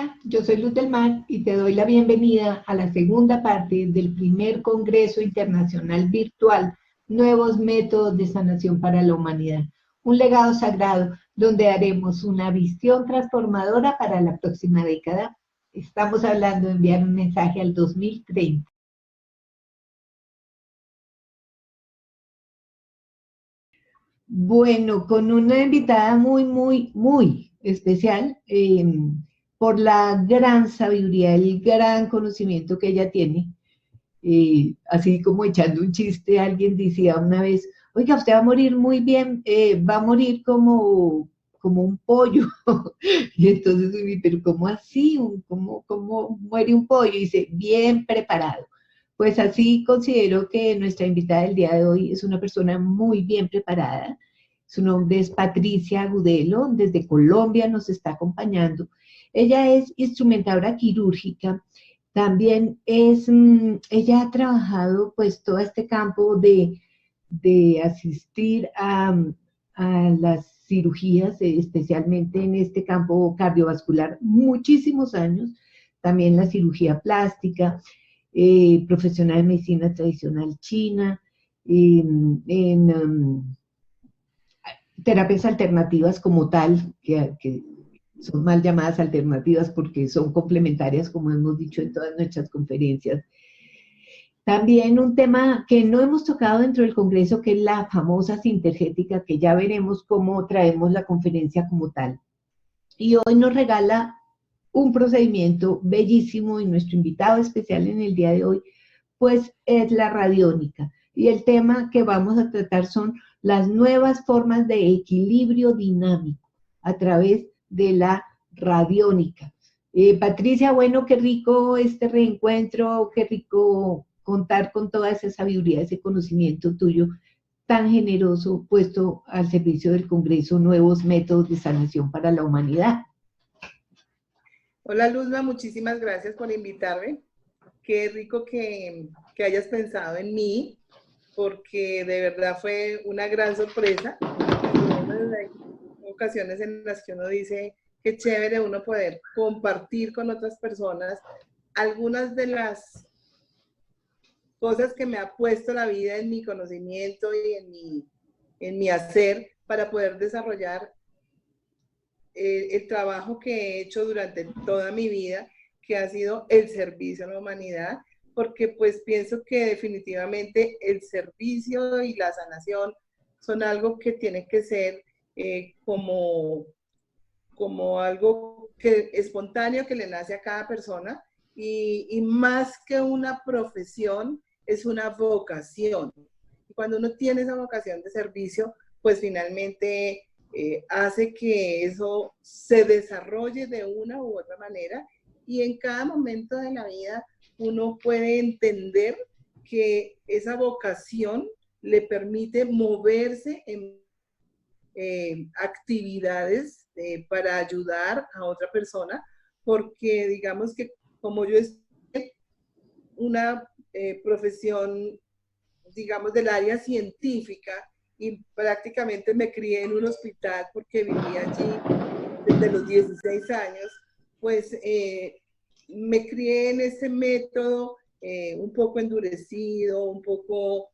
Hola, yo soy Luz del Mar y te doy la bienvenida a la segunda parte del primer Congreso Internacional Virtual Nuevos Métodos de Sanación para la Humanidad, un legado sagrado donde haremos una visión transformadora para la próxima década. Estamos hablando de enviar un mensaje al 2030. Bueno, con una invitada muy especial, por la gran sabiduría, el gran conocimiento que ella tiene. Así como echando un chiste, alguien decía una vez, oiga, usted va a morir muy bien, va a morir como un pollo. Y entonces, pero ¿cómo así? ¿Cómo muere un pollo? Y dice, bien preparado. Pues así considero que nuestra invitada del día de hoy es una persona muy bien preparada. Su nombre es Patricia Agudelo, desde Colombia nos está acompañando. Ella es instrumentadora quirúrgica, también ella ha trabajado pues todo este campo de asistir a las cirugías, especialmente en este campo cardiovascular, muchísimos años, también la cirugía plástica, profesional de medicina tradicional china, en terapias alternativas como tal, que son mal llamadas alternativas porque son complementarias, como hemos dicho en todas nuestras conferencias. También un tema que no hemos tocado dentro del Congreso, que es la famosa sintergética, que ya veremos cómo traemos la conferencia como tal. Y hoy nos regala un procedimiento bellísimo y nuestro invitado especial en el día de hoy, pues es la radiónica. Y el tema que vamos a tratar son las nuevas formas de equilibrio dinámico a través de la radiónica. Patricia, bueno, qué rico este reencuentro, qué rico contar con toda esa sabiduría, ese conocimiento tuyo tan generoso puesto al servicio del Congreso Nuevos Métodos de Sanación para la Humanidad. Hola Luzma, muchísimas gracias por invitarme. Qué rico que hayas pensado en mí, porque de verdad fue una gran sorpresa. Hay ocasiones en las que uno dice qué chévere uno poder compartir con otras personas algunas de las cosas que me ha puesto la vida en mi conocimiento y en mi hacer para poder desarrollar el trabajo que he hecho durante toda mi vida, que ha sido el servicio a la humanidad, porque pues pienso que definitivamente el servicio y la sanación son algo que tiene que ser como algo que espontáneo que le nace a cada persona y más que una profesión, es una vocación. Y cuando uno tiene esa vocación de servicio, pues finalmente hace que eso se desarrolle de una u otra manera y en cada momento de la vida uno puede entender que esa vocación le permite moverse en actividades para ayudar a otra persona, porque digamos que como yo estudié una profesión, digamos, del área científica y prácticamente me crié en un hospital porque vivía allí desde los 16 años, pues me crié en ese método un poco endurecido, un poco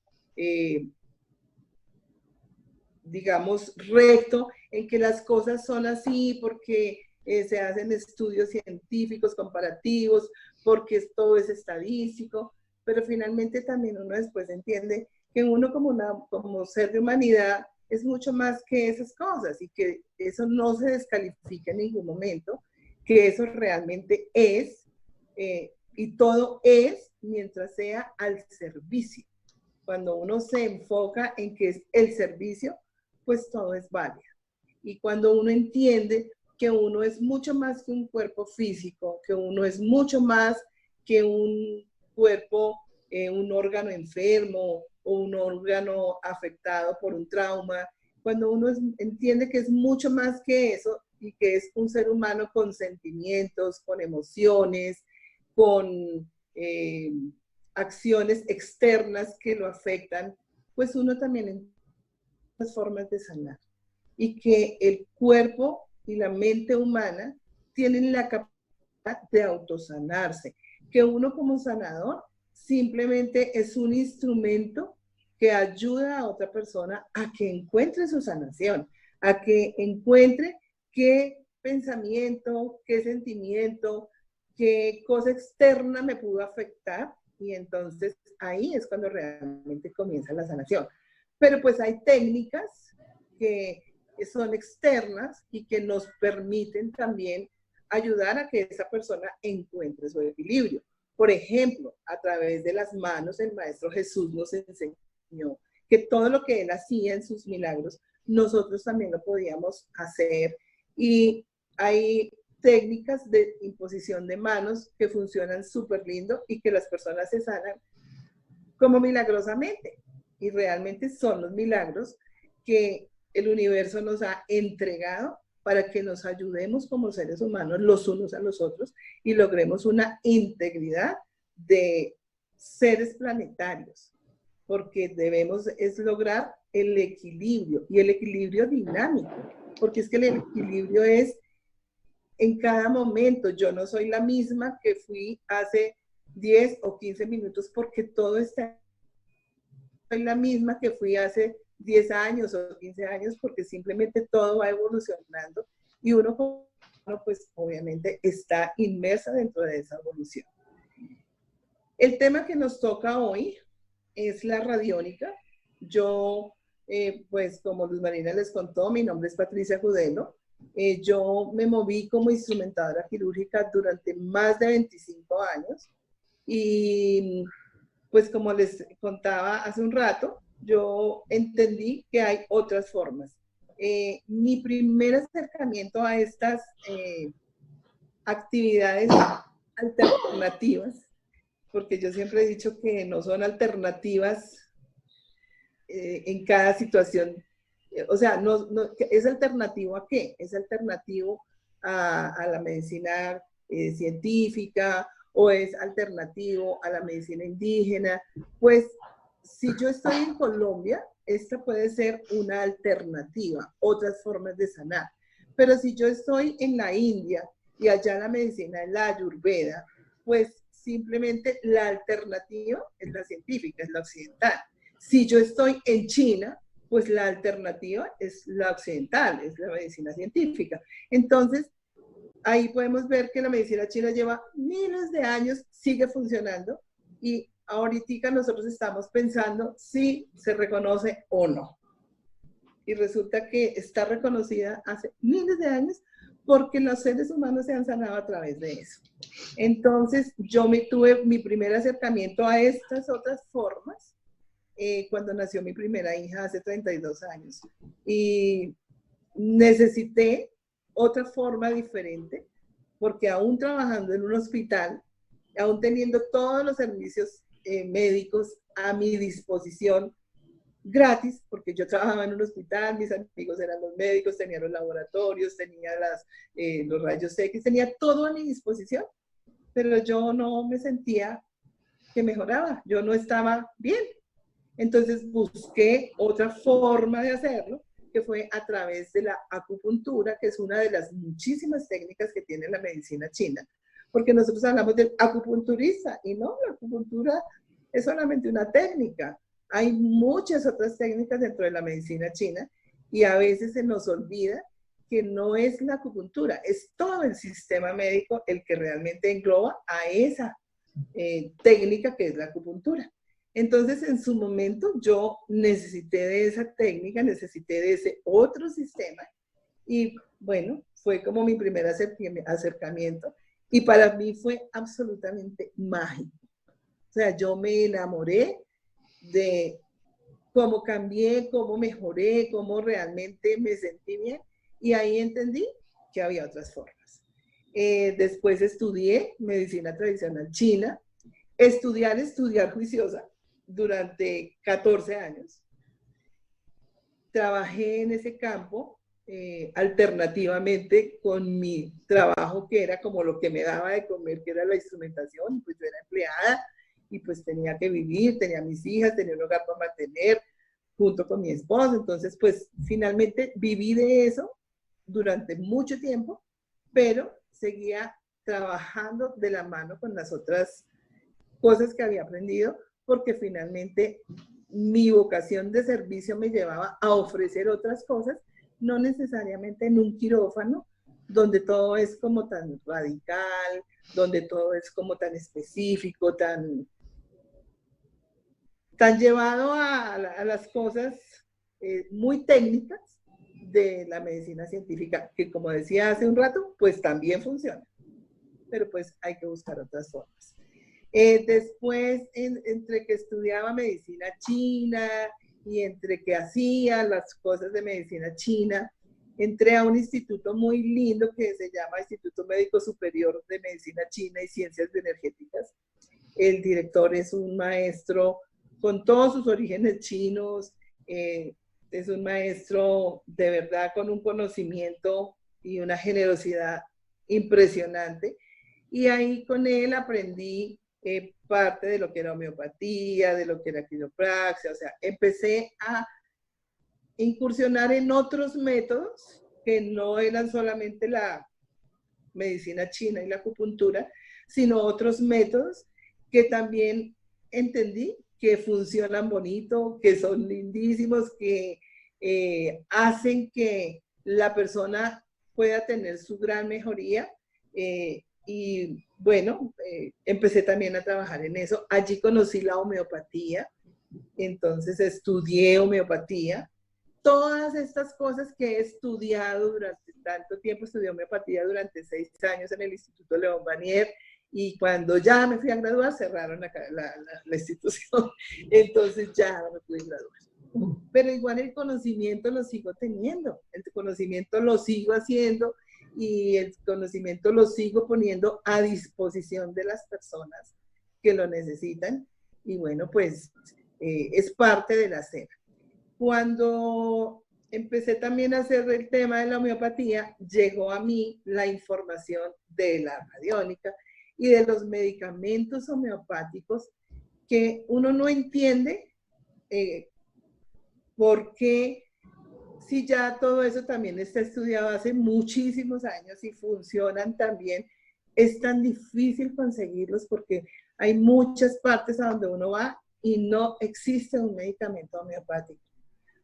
digamos, recto, en que las cosas son así porque se hacen estudios científicos comparativos, porque todo es estadístico, pero finalmente también uno después entiende que uno como ser de humanidad es mucho más que esas cosas y que eso no se descalifica en ningún momento, que eso realmente es y todo es mientras sea al servicio. Cuando uno se enfoca en que es el servicio, pues todo es válido. Y cuando uno entiende que uno es mucho más que un cuerpo físico, que uno es mucho más que un cuerpo, un órgano enfermo o un órgano afectado por un trauma, cuando uno entiende que es mucho más que eso y que es un ser humano con sentimientos, con emociones, con acciones externas que lo afectan, pues uno también entiende las formas de sanar y que el cuerpo y la mente humana tienen la capacidad de autosanarse, que uno como sanador simplemente es un instrumento que ayuda a otra persona a que encuentre su sanación, a que encuentre qué pensamiento, qué sentimiento, qué cosa externa me pudo afectar, y entonces ahí es cuando realmente comienza la sanación. Pero pues hay técnicas que son externas y que nos permiten también ayudar a que esa persona encuentre su equilibrio. Por ejemplo, a través de las manos, el Maestro Jesús nos enseñó que todo lo que él hacía en sus milagros, nosotros también lo podíamos hacer. Y hay técnicas de imposición de manos que funcionan súper lindo y que las personas se sanan como milagrosamente. Y realmente son los milagros que el universo nos ha entregado para que nos ayudemos como seres humanos los unos a los otros y logremos una integridad de seres planetarios, porque debemos es lograr el equilibrio, y el equilibrio dinámico, porque es que el equilibrio es en cada momento. Yo no soy la misma que fui hace 10 o 15 minutos, porque todo está, soy la misma que fui hace 10 años o 15 años, porque simplemente todo va evolucionando y uno pues obviamente está inmersa dentro de esa evolución. El tema que nos toca hoy es la radiónica. Yo, pues como Luz Marina les contó, mi nombre es Patricia Judelo. Yo me moví como instrumentadora quirúrgica durante más de 25 años y pues como les contaba hace un rato, yo entendí que hay otras formas. Mi primer acercamiento a estas actividades alternativas, porque yo siempre he dicho que no son alternativas en cada situación, o sea, ¿es alternativo a qué? Es alternativo a la medicina científica, o es alternativo a la medicina indígena. Pues si yo estoy en Colombia, esta puede ser una alternativa, otras formas de sanar. Pero si yo estoy en la India y allá la medicina es la Ayurveda, pues simplemente la alternativa es la científica, es la occidental. Si yo estoy en China, pues la alternativa es la occidental, es la medicina científica. Entonces, ahí podemos ver que la medicina china lleva miles de años, sigue funcionando, y ahorita nosotros estamos pensando si se reconoce o no. Y resulta que está reconocida hace miles de años porque los seres humanos se han sanado a través de eso. Entonces, yo tuve mi primer acercamiento a estas otras formas cuando nació mi primera hija hace 32 años. Y necesité otra forma diferente, porque aún trabajando en un hospital, aún teniendo todos los servicios médicos a mi disposición gratis, porque yo trabajaba en un hospital, mis amigos eran los médicos, tenía los laboratorios, tenía los rayos X, tenía todo a mi disposición, pero yo no me sentía que mejoraba, yo no estaba bien. Entonces busqué otra forma de hacerlo, que fue a través de la acupuntura, que es una de las muchísimas técnicas que tiene la medicina china. Porque nosotros hablamos del acupunturista, y no, la acupuntura es solamente una técnica. Hay muchas otras técnicas dentro de la medicina china, y a veces se nos olvida que no es la acupuntura, es todo el sistema médico el que realmente engloba a esa técnica que es la acupuntura. Entonces, en su momento, yo necesité de esa técnica, necesité de ese otro sistema, y bueno, fue como mi primer acercamiento, y para mí fue absolutamente mágico. O sea, yo me enamoré de cómo cambié, cómo mejoré, cómo realmente me sentí bien, y ahí entendí que había otras formas. Después estudié medicina tradicional china, estudiar juiciosa durante 14 años. Trabajé en ese campo alternativamente con mi trabajo, que era como lo que me daba de comer, que era la instrumentación. Pues yo era empleada y pues tenía que vivir, tenía mis hijas, tenía un hogar para mantener junto con mi esposo. Entonces pues finalmente viví de eso durante mucho tiempo, pero seguía trabajando de la mano con las otras cosas que había aprendido, porque finalmente mi vocación de servicio me llevaba a ofrecer otras cosas, no necesariamente en un quirófano, donde todo es como tan radical, donde todo es como tan específico, tan llevado a las cosas muy técnicas de la medicina científica, que como decía hace un rato, pues también funciona, pero pues hay que buscar otras formas. Después, entre que estudiaba medicina china y entre que hacía las cosas de medicina china, entré a un instituto muy lindo que se llama Instituto Médico Superior de Medicina China y Ciencias Bioenergéticas. El director es un maestro con todos sus orígenes chinos, es un maestro de verdad con un conocimiento y una generosidad impresionante. Y ahí con él aprendí parte de lo que era homeopatía, de lo que era quiropraxia, o sea, empecé a incursionar en otros métodos que no eran solamente la medicina china y la acupuntura, sino otros métodos que también entendí que funcionan bonito, que son lindísimos, que hacen que la persona pueda tener su gran mejoría. Y bueno, empecé también a trabajar en eso. Allí conocí la homeopatía, entonces estudié homeopatía. Todas estas cosas que he estudiado durante tanto tiempo, estudié homeopatía durante 6 años en el Instituto León Vanier, y cuando ya me fui a graduar cerraron la institución, entonces ya no me pude graduar. Pero igual el conocimiento lo sigo teniendo, el conocimiento lo sigo haciendo y el conocimiento lo sigo poniendo a disposición de las personas que lo necesitan, y bueno, pues es parte del hacer. Cuando empecé también a hacer el tema de la homeopatía, llegó a mí la información de la radiónica y de los medicamentos homeopáticos que uno no entiende por qué, si ya todo eso también está estudiado hace muchísimos años y funcionan también, es tan difícil conseguirlos porque hay muchas partes a donde uno va y no existe un medicamento homeopático.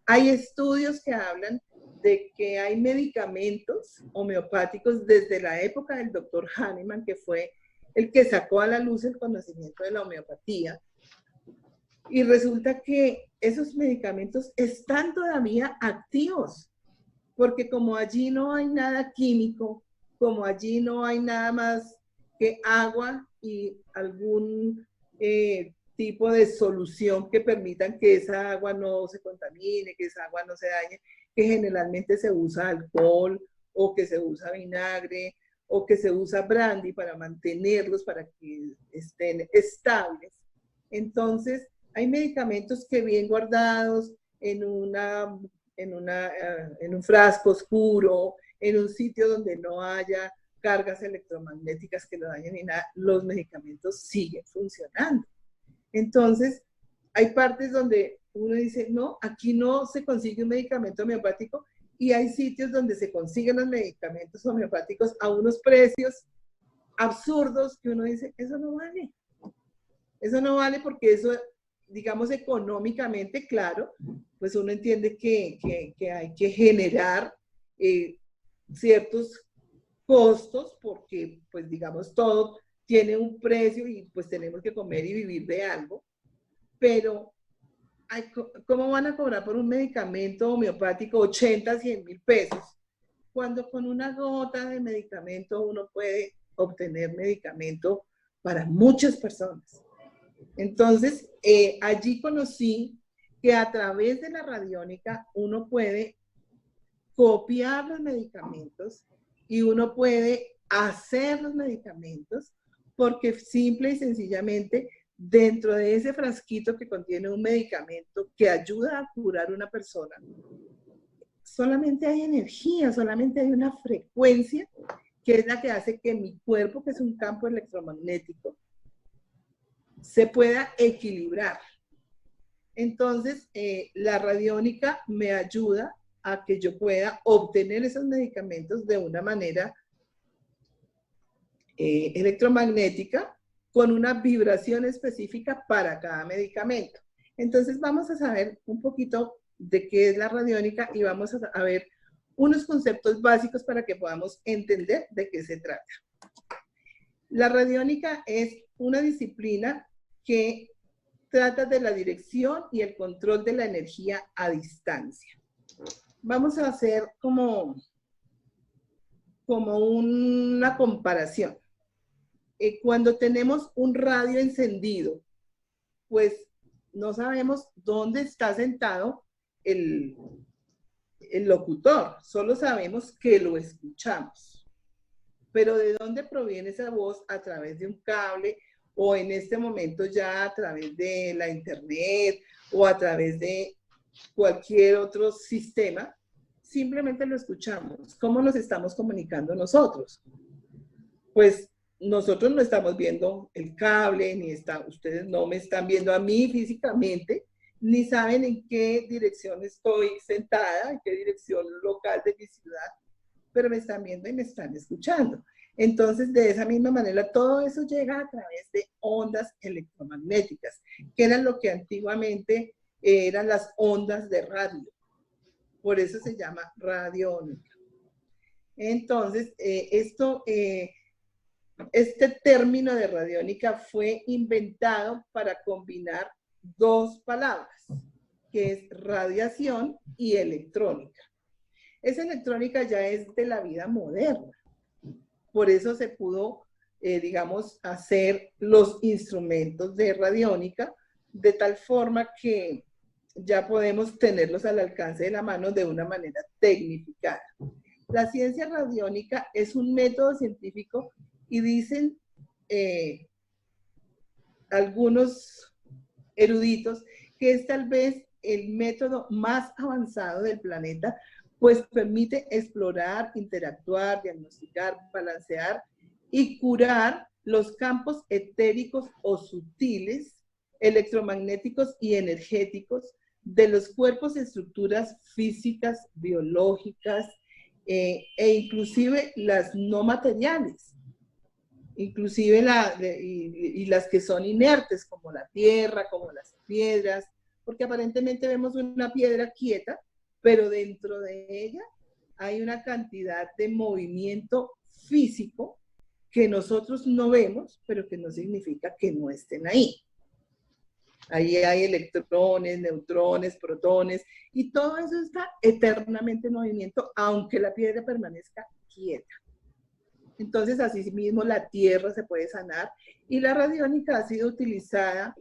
Hay estudios que hablan de que hay medicamentos homeopáticos desde la época del doctor Hahnemann, que fue el que sacó a la luz el conocimiento de la homeopatía. Y resulta que esos medicamentos están todavía activos, porque como allí no hay nada químico, como allí no hay nada más que agua y algún tipo de solución que permitan que esa agua no se contamine, que esa agua no se dañe, que generalmente se usa alcohol o que se usa vinagre o que se usa brandy para mantenerlos, para que estén estables. Entonces, hay medicamentos que bien guardados en un frasco oscuro, en un sitio donde no haya cargas electromagnéticas que lo dañen ni nada, los medicamentos siguen funcionando. Entonces, hay partes donde uno dice, no, aquí no se consigue un medicamento homeopático, y hay sitios donde se consiguen los medicamentos homeopáticos a unos precios absurdos que uno dice, eso no vale. Eso no vale porque eso, digamos, económicamente, claro, pues uno entiende que hay que generar ciertos costos porque, pues digamos, todo tiene un precio y pues tenemos que comer y vivir de algo, pero ¿cómo van a cobrar por un medicamento homeopático 80, 100 mil pesos? Cuando con una gota de medicamento uno puede obtener medicamento para muchas personas. Entonces, allí conocí que a través de la radiónica uno puede copiar los medicamentos y uno puede hacer los medicamentos, porque simple y sencillamente dentro de ese frasquito que contiene un medicamento que ayuda a curar a una persona, solamente hay energía, solamente hay una frecuencia que es la que hace que mi cuerpo, que es un campo electromagnético, se pueda equilibrar. Entonces, la radiónica me ayuda a que yo pueda obtener esos medicamentos de una manera electromagnética con una vibración específica para cada medicamento. Entonces vamos a saber un poquito de qué es la radiónica y vamos a ver unos conceptos básicos para que podamos entender de qué se trata. La radiónica es una disciplina que trata de la dirección y el control de la energía a distancia. Vamos a hacer como una comparación. Cuando tenemos un radio encendido, pues no sabemos dónde está sentado el locutor, solo sabemos que lo escuchamos. Pero ¿de dónde proviene esa voz? A través de un cable o en este momento ya a través de la internet o a través de cualquier otro sistema, simplemente lo escuchamos. ¿Cómo nos estamos comunicando nosotros? Pues nosotros no estamos viendo el cable, ustedes no me están viendo a mí físicamente, ni saben en qué dirección estoy sentada, en qué dirección local de mi ciudad, pero me están viendo y me están escuchando. Entonces, de esa misma manera, todo eso llega a través de ondas electromagnéticas, que eran lo que antiguamente eran las ondas de radio. Por eso se llama radiónica. Entonces, este término de radiónica fue inventado para combinar dos palabras, que es radiación y electrónica. Esa electrónica ya es de la vida moderna. Por eso se pudo, digamos, hacer los instrumentos de radiónica de tal forma que ya podemos tenerlos al alcance de la mano de una manera tecnificada. La ciencia radiónica es un método científico y dicen algunos eruditos que es tal vez el método más avanzado del planeta, pues permite explorar, interactuar, diagnosticar, balancear y curar los campos etéricos o sutiles, electromagnéticos y energéticos de los cuerpos y estructuras físicas, biológicas e inclusive las no materiales, inclusive las que son inertes, como la tierra, como las piedras, porque aparentemente vemos una piedra quieta, pero dentro de ella hay una cantidad de movimiento físico que nosotros no vemos, pero que no significa que no estén ahí. Ahí hay electrones, neutrones, protones, y todo eso está eternamente en movimiento, aunque la piedra permanezca quieta. Entonces, así mismo la tierra se puede sanar, y la radiónica ha sido utilizada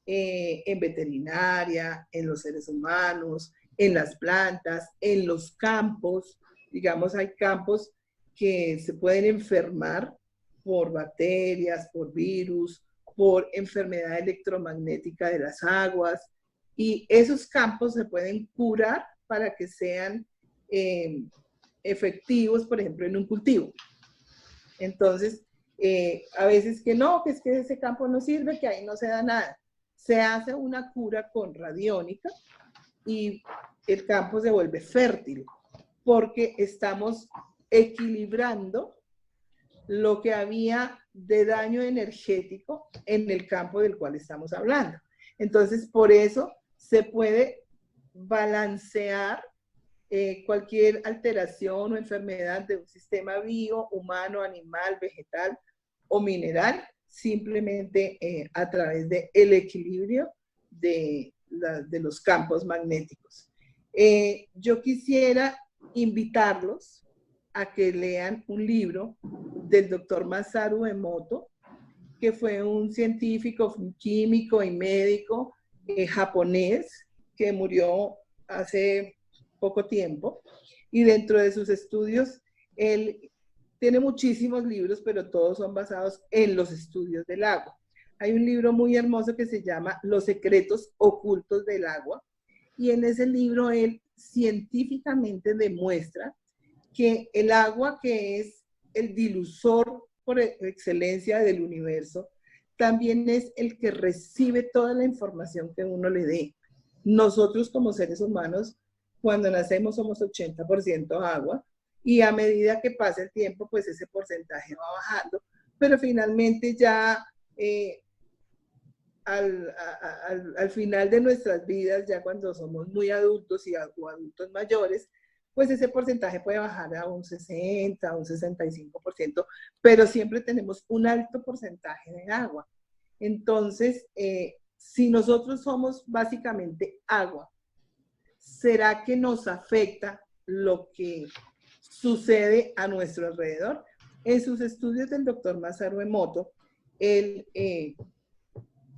en veterinaria, en los seres humanos, en las plantas, en los campos. Digamos, hay campos que se pueden enfermar por bacterias, por virus, por enfermedad electromagnética de las aguas, y esos campos se pueden curar para que sean efectivos, por ejemplo, en un cultivo. Entonces, a veces que no, que es que ese campo no sirve, que ahí no se da nada. Se hace una cura con radiónica y el campo se vuelve fértil, porque estamos equilibrando lo que había de daño energético en el campo del cual estamos hablando. Entonces, por eso se puede balancear cualquier alteración o enfermedad de un sistema vivo, humano, animal, vegetal o mineral, simplemente a través del equilibrio de los campos magnéticos. Yo quisiera invitarlos a que lean un libro del doctor Masaru Emoto, que fue un científico, un químico y médico japonés que murió hace poco tiempo, y dentro de sus estudios él tiene muchísimos libros, pero todos son basados en los estudios del agua. Hay un libro muy hermoso que se llama Los secretos ocultos del agua, y en ese libro él científicamente demuestra que el agua, que es el dilusor por excelencia del universo, también es el que recibe toda la información que uno le dé. Nosotros como seres humanos, cuando nacemos somos 80% agua, y a medida que pasa el tiempo, pues ese porcentaje va bajando, pero finalmente ya al final de nuestras vidas, ya cuando somos muy adultos o adultos mayores, pues ese porcentaje puede bajar a un 60, un 65%, pero siempre tenemos un alto porcentaje de agua. Entonces, si nosotros somos básicamente agua, ¿será que nos afecta lo que sucede a nuestro alrededor? En sus estudios del doctor Masaru Emoto, él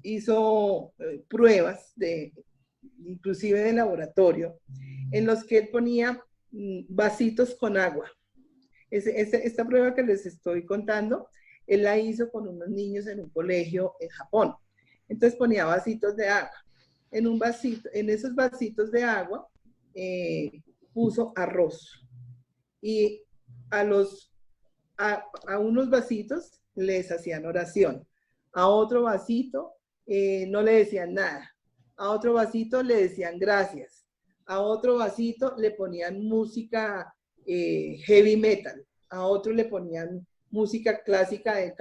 hizo pruebas, inclusive de laboratorio, en los que él ponía vasitos con agua. Esta prueba que les estoy contando, él la hizo con unos niños en un colegio en Japón. Entonces ponía vasitos de agua. En esos vasitos de agua puso arroz. Y a unos vasitos les hacían oración. A otro vasito no le decían nada. A otro vasito le decían gracias. A otro vasito le ponían música heavy metal. A otro le ponían música clásica de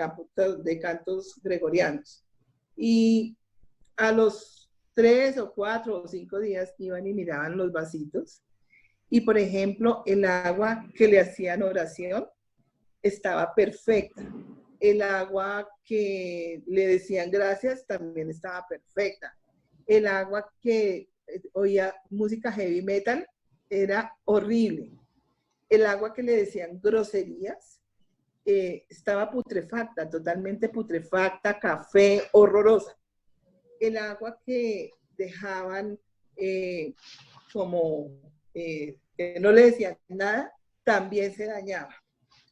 cantos gregorianos. Y a los 3 o 4 o 5 días iban y miraban los vasitos. Y, por ejemplo, el agua que le hacían oración estaba perfecta. El agua que le decían gracias también estaba perfecta. El agua que oía música heavy metal era horrible. El agua que le decían groserías estaba putrefacta, totalmente putrefacta, café, horrorosa. El agua que dejaban que no le decían nada, también se dañaba.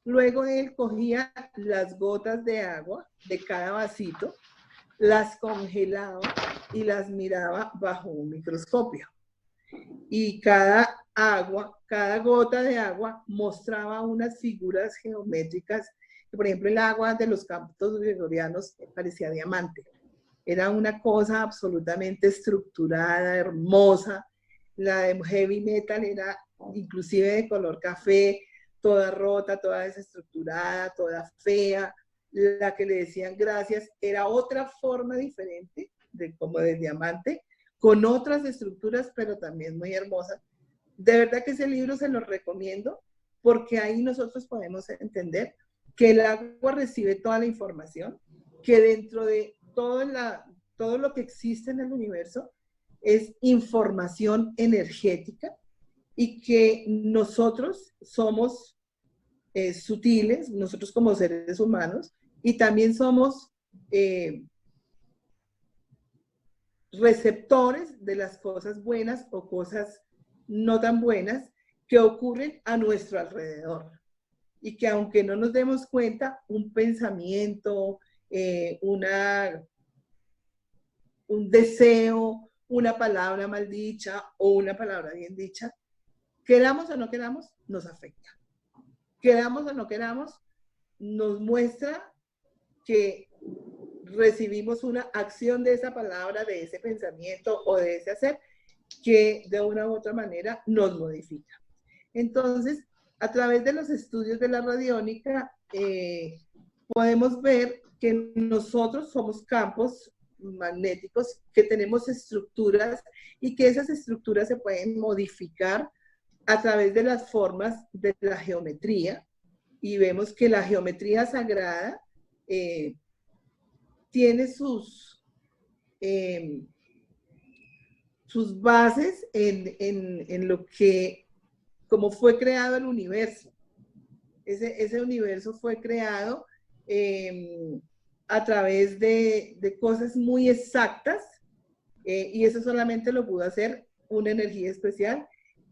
Luego él cogía las gotas de agua de cada vasito, las congelaba y las miraba bajo un microscopio. Y cada gota de agua mostraba unas figuras geométricas. Por ejemplo, el agua de los cantos gregorianos parecía diamante. Era una cosa absolutamente estructurada, hermosa. La de heavy metal era inclusive de color café, toda rota, toda desestructurada, toda fea. La que le decían gracias era otra forma diferente, como de diamante, con otras estructuras, pero también muy hermosas. De verdad que ese libro se lo recomiendo, porque ahí nosotros podemos entender que el agua recibe toda la información, que dentro de todo lo que existe en el universo es información energética, y que nosotros somos sutiles, nosotros como seres humanos, y también somos receptores de las cosas buenas o cosas no tan buenas que ocurren a nuestro alrededor. Y que aunque no nos demos cuenta, un pensamiento, un deseo, una palabra mal dicha o una palabra bien dicha, queramos o no queramos, nos afecta. Queramos o no queramos, nos muestra que recibimos una acción de esa palabra, de ese pensamiento o de ese hacer que de una u otra manera nos modifica. Entonces, a través de los estudios de la radiónica, podemos ver que nosotros somos campos magnéticos, que tenemos estructuras y que esas estructuras se pueden modificar a través de las formas de la geometría, y vemos que la geometría sagrada tiene sus bases en lo que, como fue creado el universo. Ese universo fue creado a través de cosas muy exactas, y eso solamente lo pudo hacer una energía especial,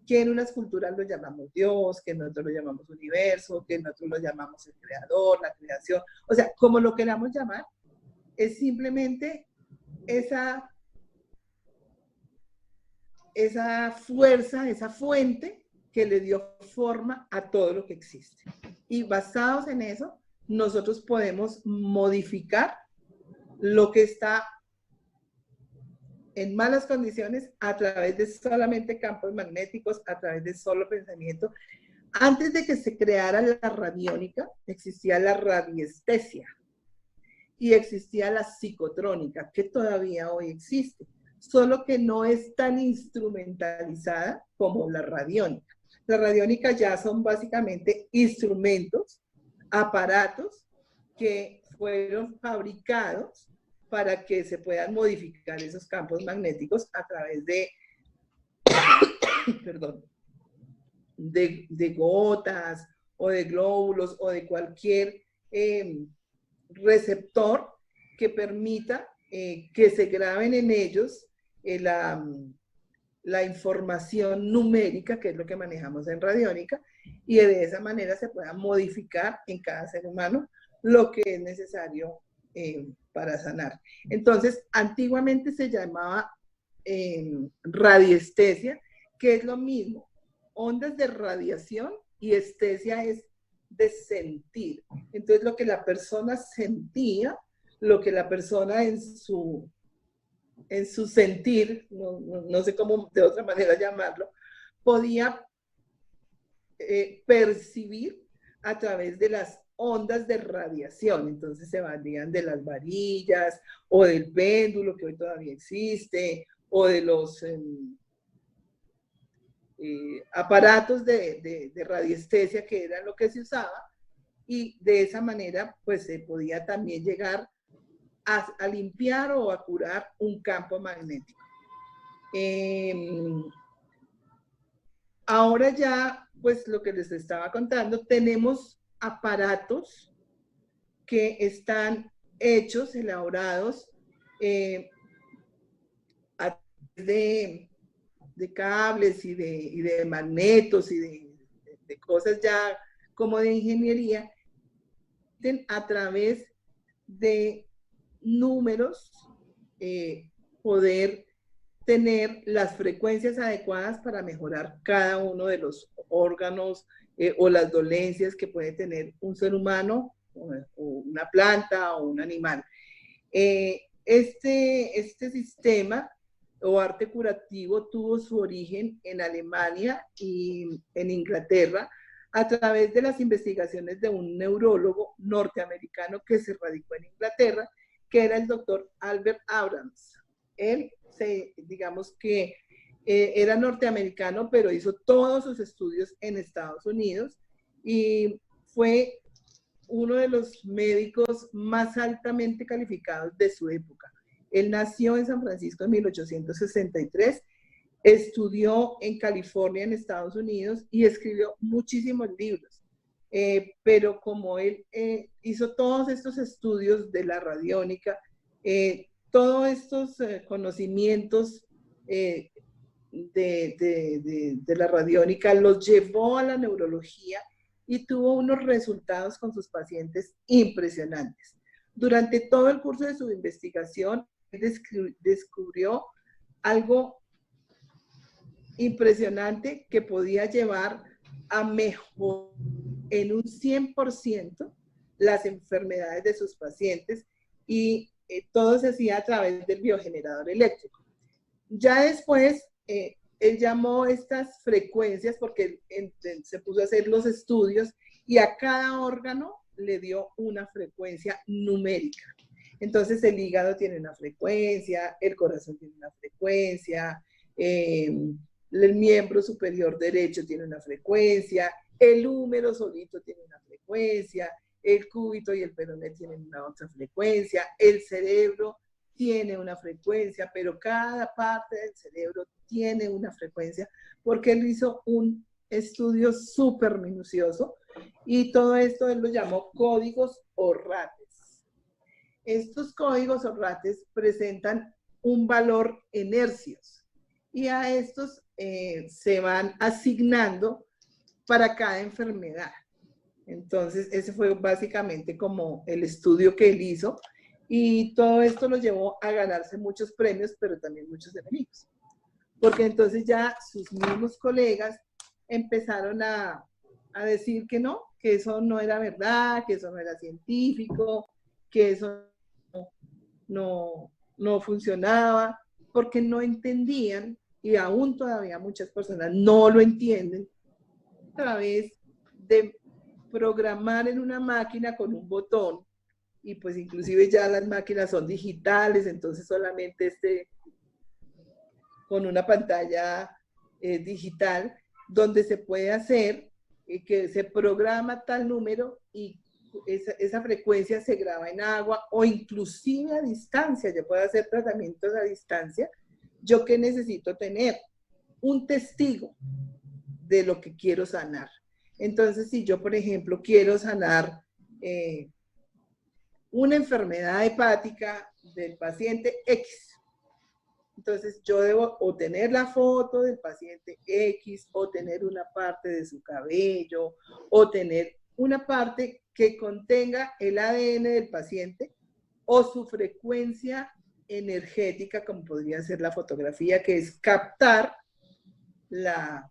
que en unas culturas lo llamamos Dios, que nosotros lo llamamos universo, que nosotros lo llamamos el creador, la creación. O sea, como lo queramos llamar, es simplemente esa fuerza, esa fuente que le dio forma a todo lo que existe. Y basados en eso, nosotros podemos modificar lo que está en malas condiciones a través de solamente campos magnéticos, a través de solo pensamiento. Antes de que se creara la radiónica, existía la radiestesia. y existía la psicotrónica, que todavía hoy existe, solo que no es tan instrumentalizada como la radiónica. La radiónica ya son básicamente instrumentos, aparatos que fueron fabricados para que se puedan modificar esos campos magnéticos a través de, perdón, de gotas o de glóbulos o de cualquier receptor que permita que se graben en ellos la información numérica, que es lo que manejamos en radiónica, y de esa manera se pueda modificar en cada ser humano lo que es necesario para sanar. Entonces, antiguamente se llamaba radiestesia, que es lo mismo, ondas de radiación, y estesia es de sentir. Entonces, lo que la persona sentía, lo que la persona en su sentir, no sé cómo de otra manera llamarlo, podía percibir a través de las ondas de radiación. Entonces se valían de las varillas o del péndulo, que hoy todavía existe, o de los aparatos de radiestesia, que era lo que se usaba, y de esa manera pues se podía también llegar a limpiar o a curar un campo magnético. Ahora ya, pues lo que les estaba contando, tenemos aparatos que están hechos, elaborados a través de cables y de magnetos y de cosas ya como de ingeniería, a través de números, poder tener las frecuencias adecuadas para mejorar cada uno de los órganos o las dolencias que puede tener un ser humano, o una planta o un animal. Este sistema o arte curativo tuvo su origen en Alemania y en Inglaterra a través de las investigaciones de un neurólogo norteamericano que se radicó en Inglaterra, que era el doctor Albert Abrams. Él, digamos que era norteamericano, pero hizo todos sus estudios en Estados Unidos y fue uno de los médicos más altamente calificados de su época. Él nació en San Francisco en 1863, estudió en California, en Estados Unidos, y escribió muchísimos libros. Pero como él hizo todos estos estudios de la radiónica, todos estos conocimientos de la radiónica los llevó a la neurología y tuvo unos resultados con sus pacientes impresionantes. Durante todo el curso de su investigación, descubrió algo impresionante que podía llevar a mejorar en un 100% las enfermedades de sus pacientes, y todo se hacía a través del biogenerador eléctrico. Ya después, él llamó estas frecuencias porque se puso a hacer los estudios y a cada órgano le dio una frecuencia numérica. Entonces el hígado tiene una frecuencia, el corazón tiene una frecuencia, el miembro superior derecho tiene una frecuencia, el húmero solito tiene una frecuencia, el cúbito y el peroné tienen una otra frecuencia, el cerebro tiene una frecuencia, pero cada parte del cerebro tiene una frecuencia, porque él hizo un estudio súper minucioso, y todo esto él lo llamó códigos o rates. Estos códigos o rates presentan un valor en hercios, y a estos se van asignando para cada enfermedad. Entonces, ese fue básicamente como el estudio que él hizo, y todo esto lo llevó a ganarse muchos premios, pero también muchos enemigos. Porque entonces ya sus mismos colegas empezaron a decir que no, que eso no era verdad, que eso no era científico, que eso no funcionaba, porque no entendían, y aún todavía muchas personas no lo entienden, a través de programar en una máquina con un botón y pues inclusive ya las máquinas son digitales, entonces solamente con una pantalla digital, donde se puede hacer que se programa tal número y esa frecuencia se graba en agua o inclusive a distancia. Yo puedo hacer tratamientos a distancia. ¿Yo qué necesito tener? Un testigo de lo que quiero sanar. Entonces, si yo, por ejemplo, quiero sanar una enfermedad hepática del paciente X, entonces yo debo o tener la foto del paciente X, o tener una parte de su cabello, o tener una parte que contenga el ADN del paciente, o su frecuencia energética, como podría ser la fotografía, que es captar la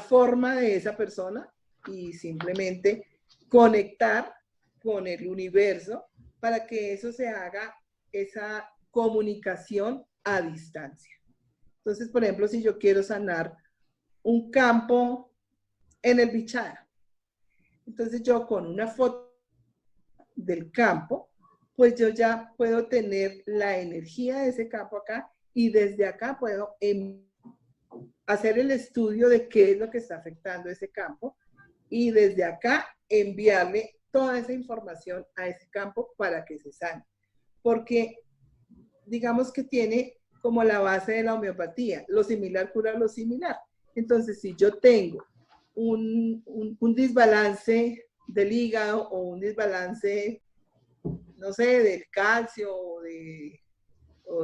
forma de esa persona y simplemente conectar con el universo para que eso se haga, esa comunicación a distancia. Entonces, por ejemplo, si yo quiero sanar un campo en el Bichada, entonces yo con una foto del campo, pues yo ya puedo tener la energía de ese campo acá, y desde acá puedo hacer el estudio de qué es lo que está afectando ese campo, y desde acá enviarle toda esa información a ese campo para que se sane. Porque digamos que tiene como la base de la homeopatía, lo similar cura lo similar. Entonces, si yo tengo un desbalance del hígado, o un desbalance, no sé, del calcio, o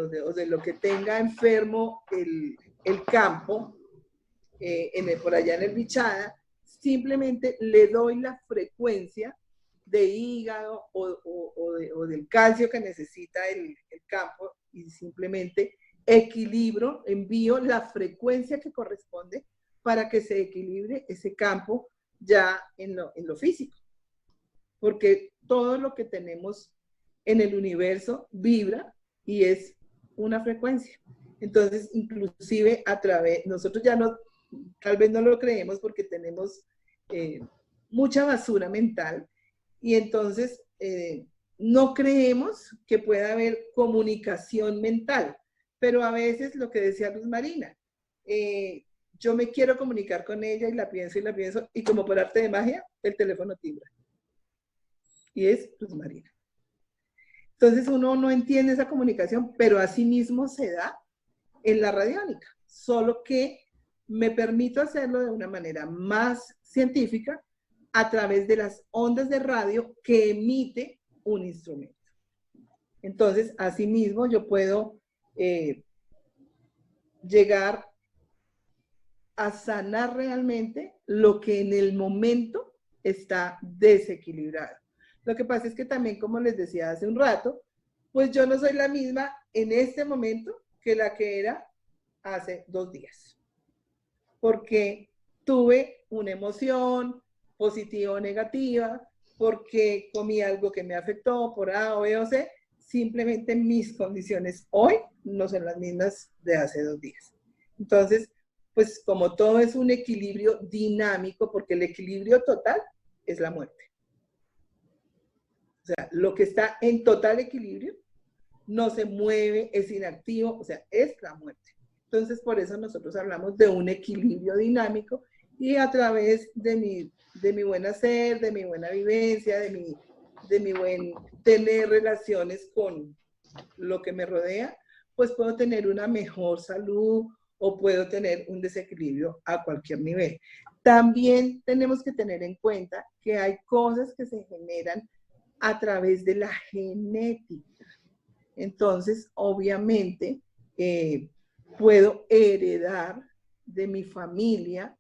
de lo que tenga enfermo el campo, por allá en el Bichada, simplemente le doy la frecuencia de hígado o del calcio que necesita el campo, y simplemente equilibro, envío la frecuencia que corresponde para que se equilibre ese campo ya en lo físico. Porque todo lo que tenemos en el universo vibra y es una frecuencia. Entonces, inclusive nosotros ya no, tal vez no lo creemos porque tenemos mucha basura mental, y entonces no creemos que pueda haber comunicación mental. Pero a veces, lo que decía Luz Marina, yo me quiero comunicar con ella y la pienso, y como por arte de magia, el teléfono timbra. Y es Luz Marina. Entonces uno no entiende esa comunicación, pero así mismo se da en la radiónica, solo que me permito hacerlo de una manera más científica a través de las ondas de radio que emite un instrumento. Entonces, asimismo, yo puedo llegar a sanar realmente lo que en el momento está desequilibrado. Lo que pasa es que también, como les decía hace un rato, pues yo no soy la misma en este momento que la que era hace 2 días. Porque tuve una emoción positiva o negativa, porque comí algo que me afectó por A o B o C. Simplemente mis condiciones hoy no son las mismas de hace 2 días. Entonces, pues como todo es un equilibrio dinámico, porque el equilibrio total es la muerte. O sea, lo que está en total equilibrio no se mueve, es inactivo, o sea, es la muerte. Entonces, por eso nosotros hablamos de un equilibrio dinámico, y a través de mi buen hacer, de mi buena vivencia, de mi buen tener relaciones con lo que me rodea, pues puedo tener una mejor salud, o puedo tener un desequilibrio a cualquier nivel. También tenemos que tener en cuenta que hay cosas que se generan a través de la genética. Entonces, obviamente, puedo heredar de mi familia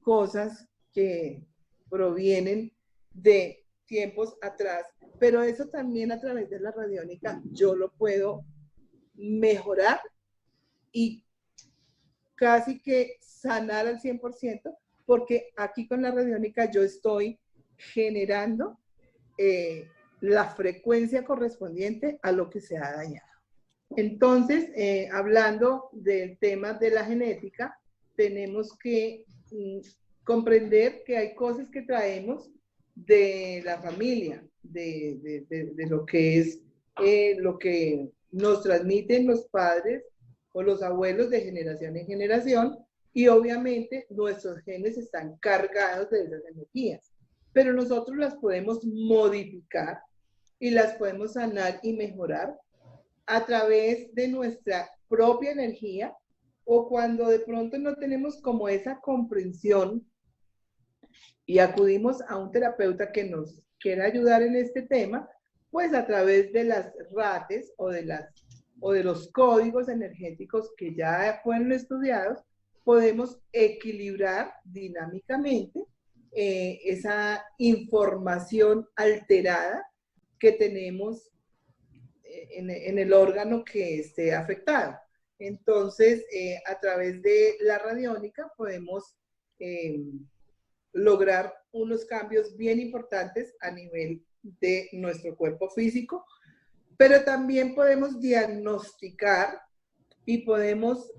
cosas que provienen de tiempos atrás, pero eso también a través de la radiónica yo lo puedo mejorar y casi que sanar al 100%, porque aquí con la radiónica yo estoy generando la frecuencia correspondiente a lo que se ha dañado. Entonces, hablando del tema de la genética, tenemos que comprender que hay cosas que traemos de la familia, de lo que es lo que nos transmiten los padres o los abuelos de generación en generación, y obviamente nuestros genes están cargados de esas energías, pero nosotros las podemos modificar y las podemos sanar y mejorar a través de nuestra propia energía, o cuando de pronto no tenemos como esa comprensión y acudimos a un terapeuta que nos quiera ayudar en este tema, pues a través de las rates o de los códigos energéticos que ya fueron estudiados, podemos equilibrar dinámicamente esa información alterada que tenemos en el órgano que esté afectado. Entonces, a través de la radiónica podemos lograr unos cambios bien importantes a nivel de nuestro cuerpo físico, pero también podemos diagnosticar y podemos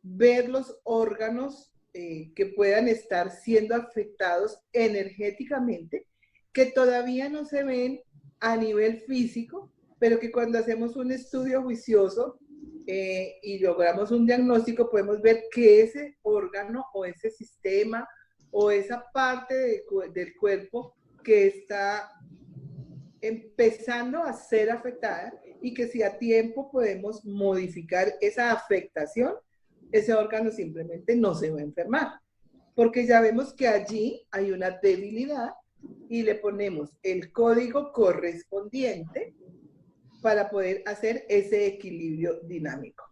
ver los órganos que puedan estar siendo afectados energéticamente, que todavía no se ven a nivel físico, pero que cuando hacemos un estudio juicioso y logramos un diagnóstico, podemos ver que ese órgano o ese sistema o esa parte del cuerpo que está empezando a ser afectada, y que si a tiempo podemos modificar esa afectación, ese órgano simplemente no se va a enfermar, porque ya vemos que allí hay una debilidad y le ponemos el código correspondiente para poder hacer ese equilibrio dinámico.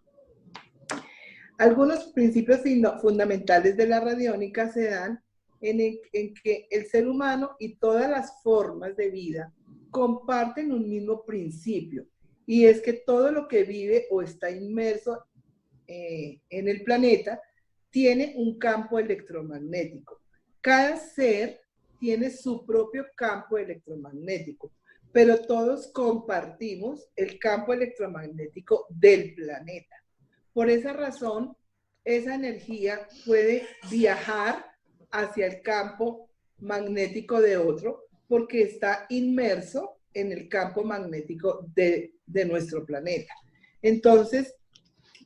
Algunos principios fundamentales de la radiónica se dan en que el ser humano y todas las formas de vida comparten un mismo principio, y es que todo lo que vive o está inmerso en el planeta tiene un campo electromagnético. Cada ser tiene su propio campo electromagnético, pero todos compartimos el campo electromagnético del planeta. Por esa razón, esa energía puede viajar hacia el campo magnético de otro, porque está inmerso en el campo magnético de nuestro planeta. Entonces,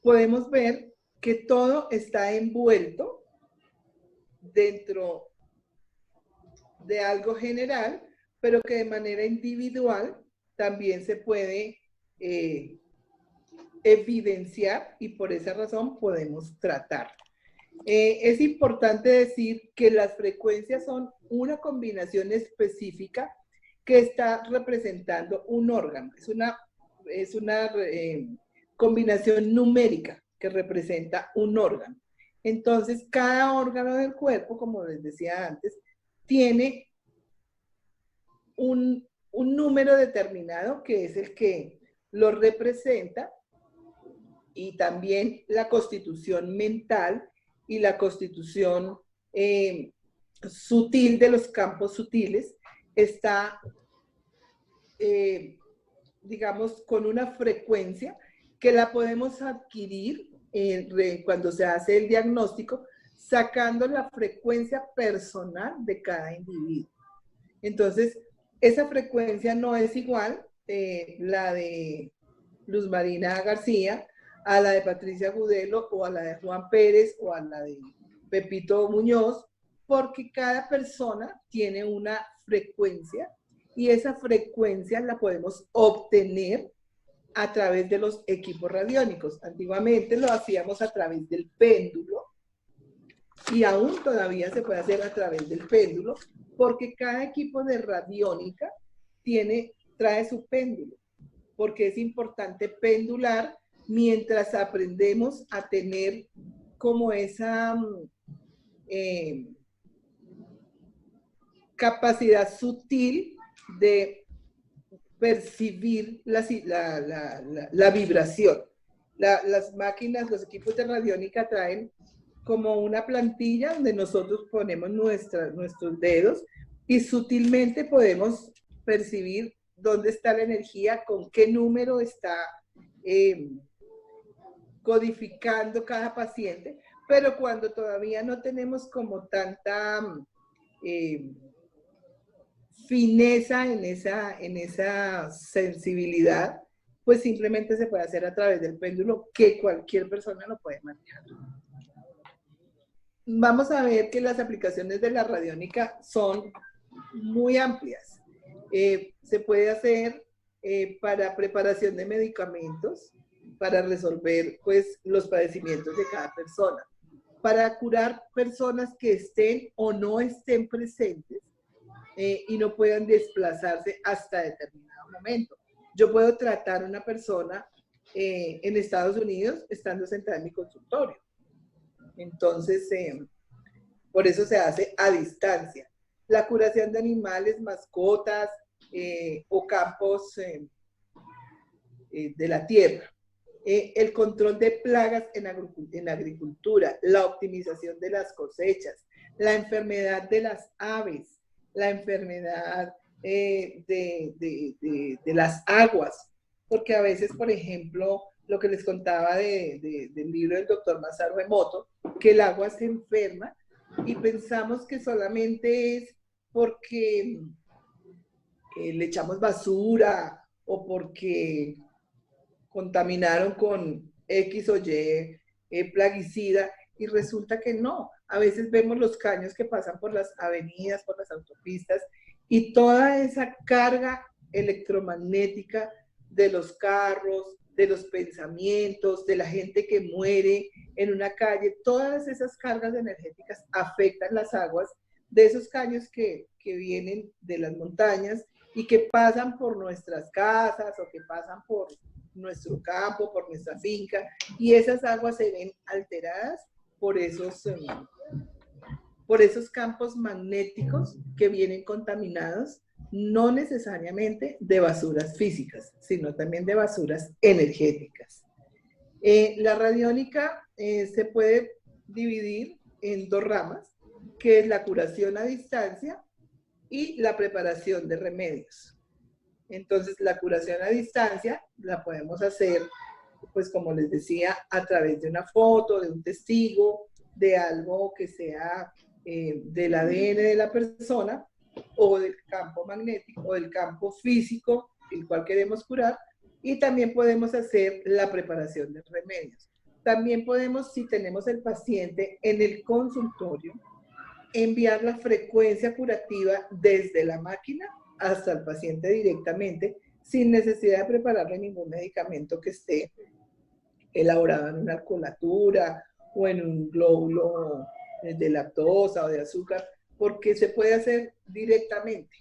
podemos ver que todo está envuelto dentro de algo general, pero que de manera individual también se puede evidenciar, y por esa razón podemos tratar. Es importante decir que las frecuencias son una combinación específica que está representando un órgano. Es una combinación numérica que representa un órgano. Entonces, cada órgano del cuerpo, como les decía antes, tiene un número determinado que es el que lo representa, y también la constitución mental y la constitución sutil de los campos sutiles está, digamos, con una frecuencia que la podemos adquirir cuando se hace el diagnóstico, sacando la frecuencia personal de cada individuo. Entonces, esa frecuencia no es igual la de Luz Marina García a la de Patricia Gudelo, o a la de Juan Pérez, o a la de Pepito Muñoz, porque cada persona tiene una frecuencia, y esa frecuencia la podemos obtener a través de los equipos radiónicos. Antiguamente lo hacíamos a través del péndulo, y aún todavía se puede hacer a través del péndulo, porque cada equipo de radiónica trae su péndulo, porque es importante pendular mientras aprendemos a tener como esa capacidad sutil de percibir la vibración. Las máquinas, los equipos de radiónica traen como una plantilla donde nosotros ponemos nuestros dedos, y sutilmente podemos percibir dónde está la energía, con qué número está codificando cada paciente. Pero cuando todavía no tenemos como tanta fineza, en esa sensibilidad, pues simplemente se puede hacer a través del péndulo, que cualquier persona lo puede manejar. Vamos a ver que las aplicaciones de la radiónica son muy amplias. Se puede hacer para preparación de medicamentos, para resolver pues, los padecimientos de cada persona, para curar personas que estén o no estén presentes y no puedan desplazarse hasta determinado momento. Yo puedo tratar a una persona en Estados Unidos estando sentada en mi consultorio. Entonces, por eso se hace a distancia. La curación de animales, mascotas o campos de la tierra. El control de plagas en agricultura, la optimización de las cosechas, la enfermedad de las aves, la enfermedad de las aguas, porque a veces, por ejemplo, lo que les contaba del libro del doctor Masaru Emoto, que el agua se enferma y pensamos que solamente es porque le echamos basura o porque contaminaron con X o Y plaguicida, y resulta que no. A veces vemos los caños que pasan por las avenidas, por las autopistas, y toda esa carga electromagnética de los carros, de los pensamientos, de la gente que muere en una calle, todas esas cargas energéticas afectan las aguas de esos caños que vienen de las montañas y que pasan por nuestras casas o que pasan por nuestro campo, por nuestra finca, y esas aguas se ven alteradas por esos campos magnéticos que vienen contaminados, no necesariamente de basuras físicas, sino también de basuras energéticas. La radiónica se puede dividir en dos ramas, que es la curación a distancia y la preparación de remedios. Entonces, la curación a distancia la podemos hacer, pues como les decía, a través de una foto, de un testigo, de algo que sea del ADN de la persona, o del campo magnético, o del campo físico, el cual queremos curar, y también podemos hacer la preparación de remedios. También podemos, si tenemos el paciente en el consultorio, enviar la frecuencia curativa desde la máquina hasta el paciente directamente, sin necesidad de prepararle ningún medicamento que esté elaborado en una alcoholatura o en un glóbulo de lactosa o de azúcar, porque se puede hacer directamente.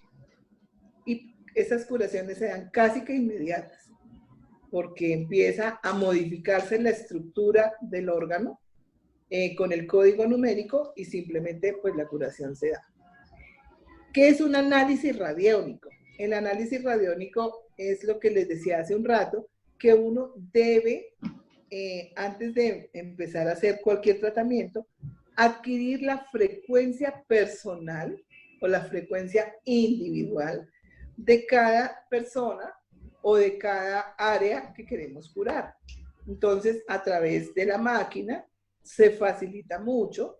Y esas curaciones se dan casi que inmediatas, porque empieza a modificarse la estructura del órgano con el código numérico y simplemente pues la curación se da. ¿Qué es un análisis radiónico? El análisis radiónico es lo que les decía hace un rato, que uno debe, antes de empezar a hacer cualquier tratamiento, adquirir la frecuencia personal o la frecuencia individual de cada persona o de cada área que queremos curar. Entonces, a través de la máquina se facilita mucho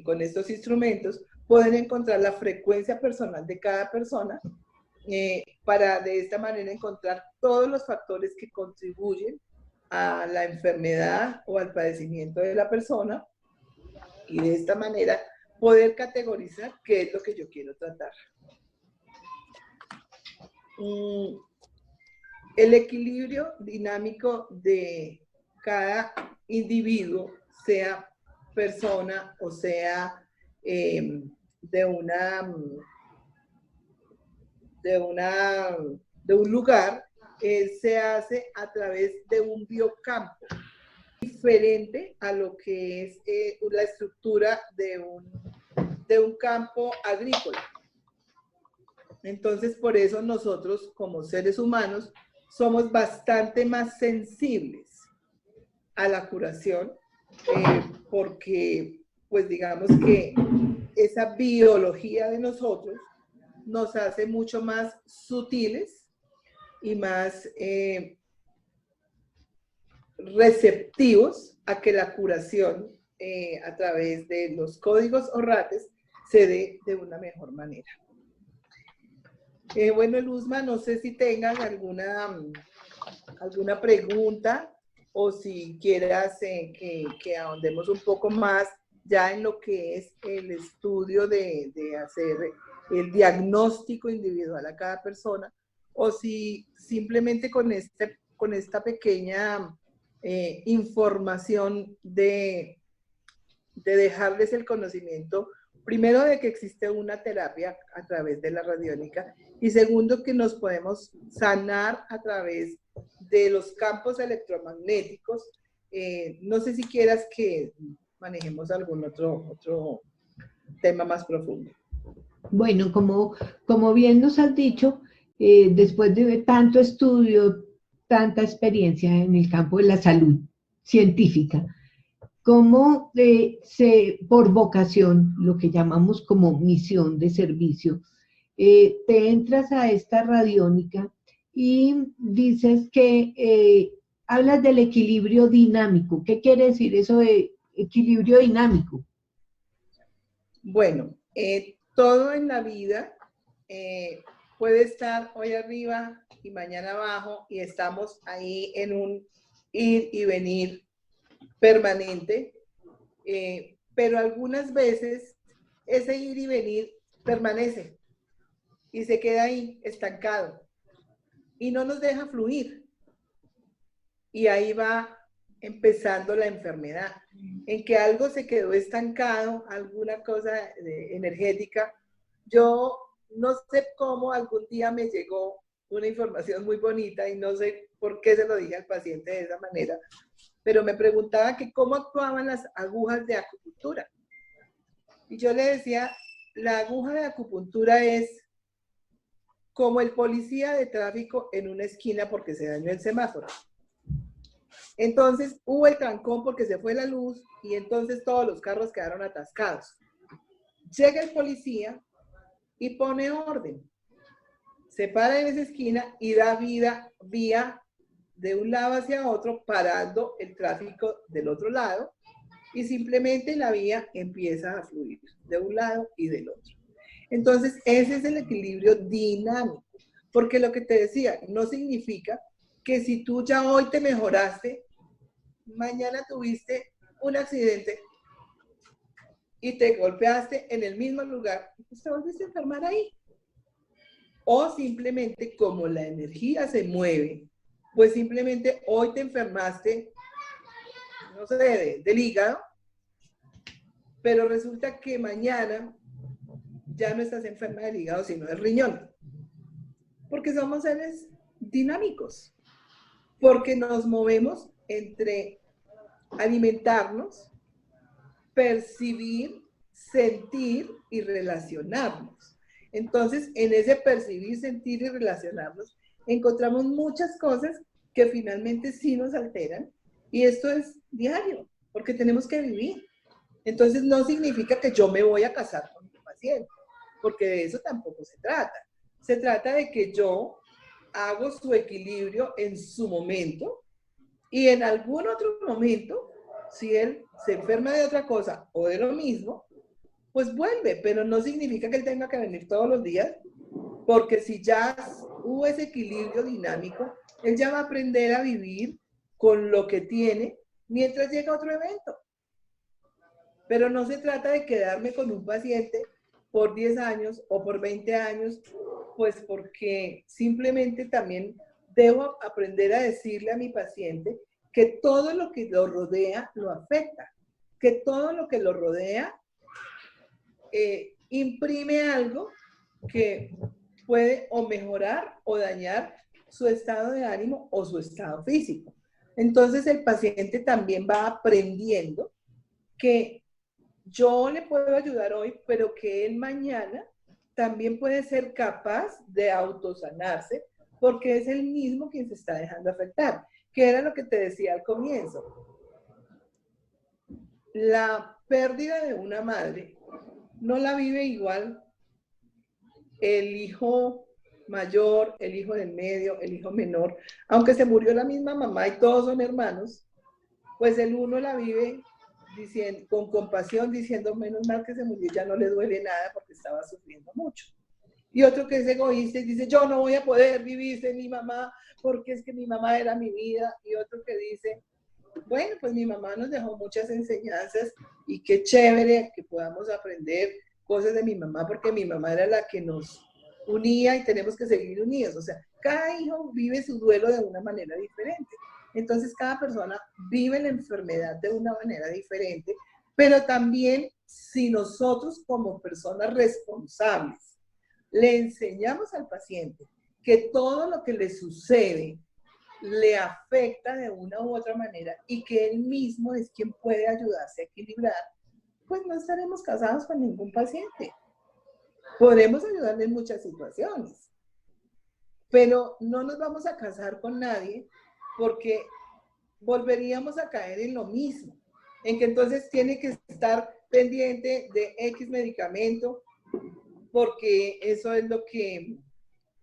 con estos instrumentos poder encontrar la frecuencia personal de cada persona para de esta manera encontrar todos los factores que contribuyen a la enfermedad o al padecimiento de la persona y de esta manera poder categorizar qué es lo que yo quiero tratar. El equilibrio dinámico de cada individuo, sea persona o sea de un lugar, se hace a través de un biocampo, diferente a lo que es la estructura de un campo agrícola. Entonces, por eso nosotros como seres humanos somos bastante más sensibles a la curación, porque pues digamos que esa biología de nosotros nos hace mucho más sutiles y más receptivos a que la curación a través de los códigos o rates se dé de una mejor manera. Bueno, Luzma, no sé si tengas alguna pregunta o si quieras que ahondemos un poco más ya en lo que es el estudio de hacer el diagnóstico individual a cada persona, o si simplemente con esta pequeña información de dejarles el conocimiento, primero de que existe una terapia a través de la radiónica, y segundo que nos podemos sanar a través de los campos electromagnéticos. No sé si quieras que manejemos algún otro tema más profundo. Bueno, como bien nos has dicho, después de tanto estudio, tanta experiencia en el campo de la salud científica, cómo por vocación, lo que llamamos como misión de servicio, te entras a esta radiónica y dices que hablas del equilibrio dinámico. ¿Qué quiere decir eso de equilibrio dinámico? Bueno, todo en la vida puede estar hoy arriba y mañana abajo, y estamos ahí en un ir y venir permanente, pero algunas veces ese ir y venir permanece y se queda ahí estancado y no nos deja fluir, y ahí va empezando la enfermedad, en que algo se quedó estancado, alguna cosa energética. Yo no sé cómo algún día me llegó una información muy bonita y no sé por qué se lo dije al paciente de esa manera, pero me preguntaba que cómo actuaban las agujas de acupuntura. Y yo le decía, la aguja de acupuntura es como el policía de tráfico en una esquina porque se dañó el semáforo. Entonces hubo el trancón porque se fue la luz y entonces todos los carros quedaron atascados. Llega el policía y pone orden. Se para en esa esquina y da vía de un lado hacia otro, parando el tráfico del otro lado, y simplemente la vía empieza a fluir de un lado y del otro. Entonces, ese es el equilibrio dinámico, porque lo que te decía, no significa que si tú ya hoy te mejoraste, mañana tuviste un accidente y te golpeaste en el mismo lugar, pues te volviste a enfermar ahí. O simplemente como la energía se mueve, pues simplemente hoy te enfermaste, no sé, del hígado, pero resulta que mañana ya no estás enferma del hígado, sino del riñón. Porque somos seres dinámicos, porque nos movemos entre alimentarnos, percibir, sentir y relacionarnos. Entonces, en ese percibir, sentir y relacionarnos, encontramos muchas cosas que finalmente sí nos alteran, y esto es diario, porque tenemos que vivir. Entonces, no significa que yo me voy a casar con mi paciente, porque de eso tampoco se trata. Se trata de que yo hago su equilibrio en su momento, y en algún otro momento, si él se enferma de otra cosa o de lo mismo, pues vuelve, pero no significa que él tenga que venir todos los días, porque si ya hubo ese equilibrio dinámico, él ya va a aprender a vivir con lo que tiene mientras llega otro evento. Pero no se trata de quedarme con un paciente por 10 años o por 20 años, pues porque simplemente también debo aprender a decirle a mi paciente que todo lo que lo rodea lo afecta, que todo lo que lo rodea imprime algo que puede o mejorar o dañar su estado de ánimo o su estado físico. Entonces el paciente también va aprendiendo que yo le puedo ayudar hoy, pero que él mañana también puede ser capaz de autosanarse, porque es él mismo quien se está dejando afectar, que era lo que te decía al comienzo. La pérdida de una madre no la vive igual el hijo mayor, el hijo del medio, el hijo menor. Aunque se murió la misma mamá y todos son hermanos, pues el uno la vive con compasión, diciendo, menos mal que se murió, ya no le duele nada porque estaba sufriendo mucho. Y otro que es egoísta y dice, yo no voy a poder vivir sin mi mamá porque es que mi mamá era mi vida. Y otro que dice, bueno, pues mi mamá nos dejó muchas enseñanzas y qué chévere que podamos aprender cosas de mi mamá porque mi mamá era la que nos unía y tenemos que seguir unidos. O sea, cada hijo vive su duelo de una manera diferente. Entonces, cada persona vive la enfermedad de una manera diferente, pero también si nosotros como personas responsables le enseñamos al paciente que todo lo que le sucede le afecta de una u otra manera y que él mismo es quien puede ayudarse a equilibrar, pues no estaremos casados con ningún paciente. Podremos ayudarle en muchas situaciones, pero no nos vamos a casar con nadie porque volveríamos a caer en lo mismo, en que entonces tiene que estar pendiente de X medicamento porque eso es lo que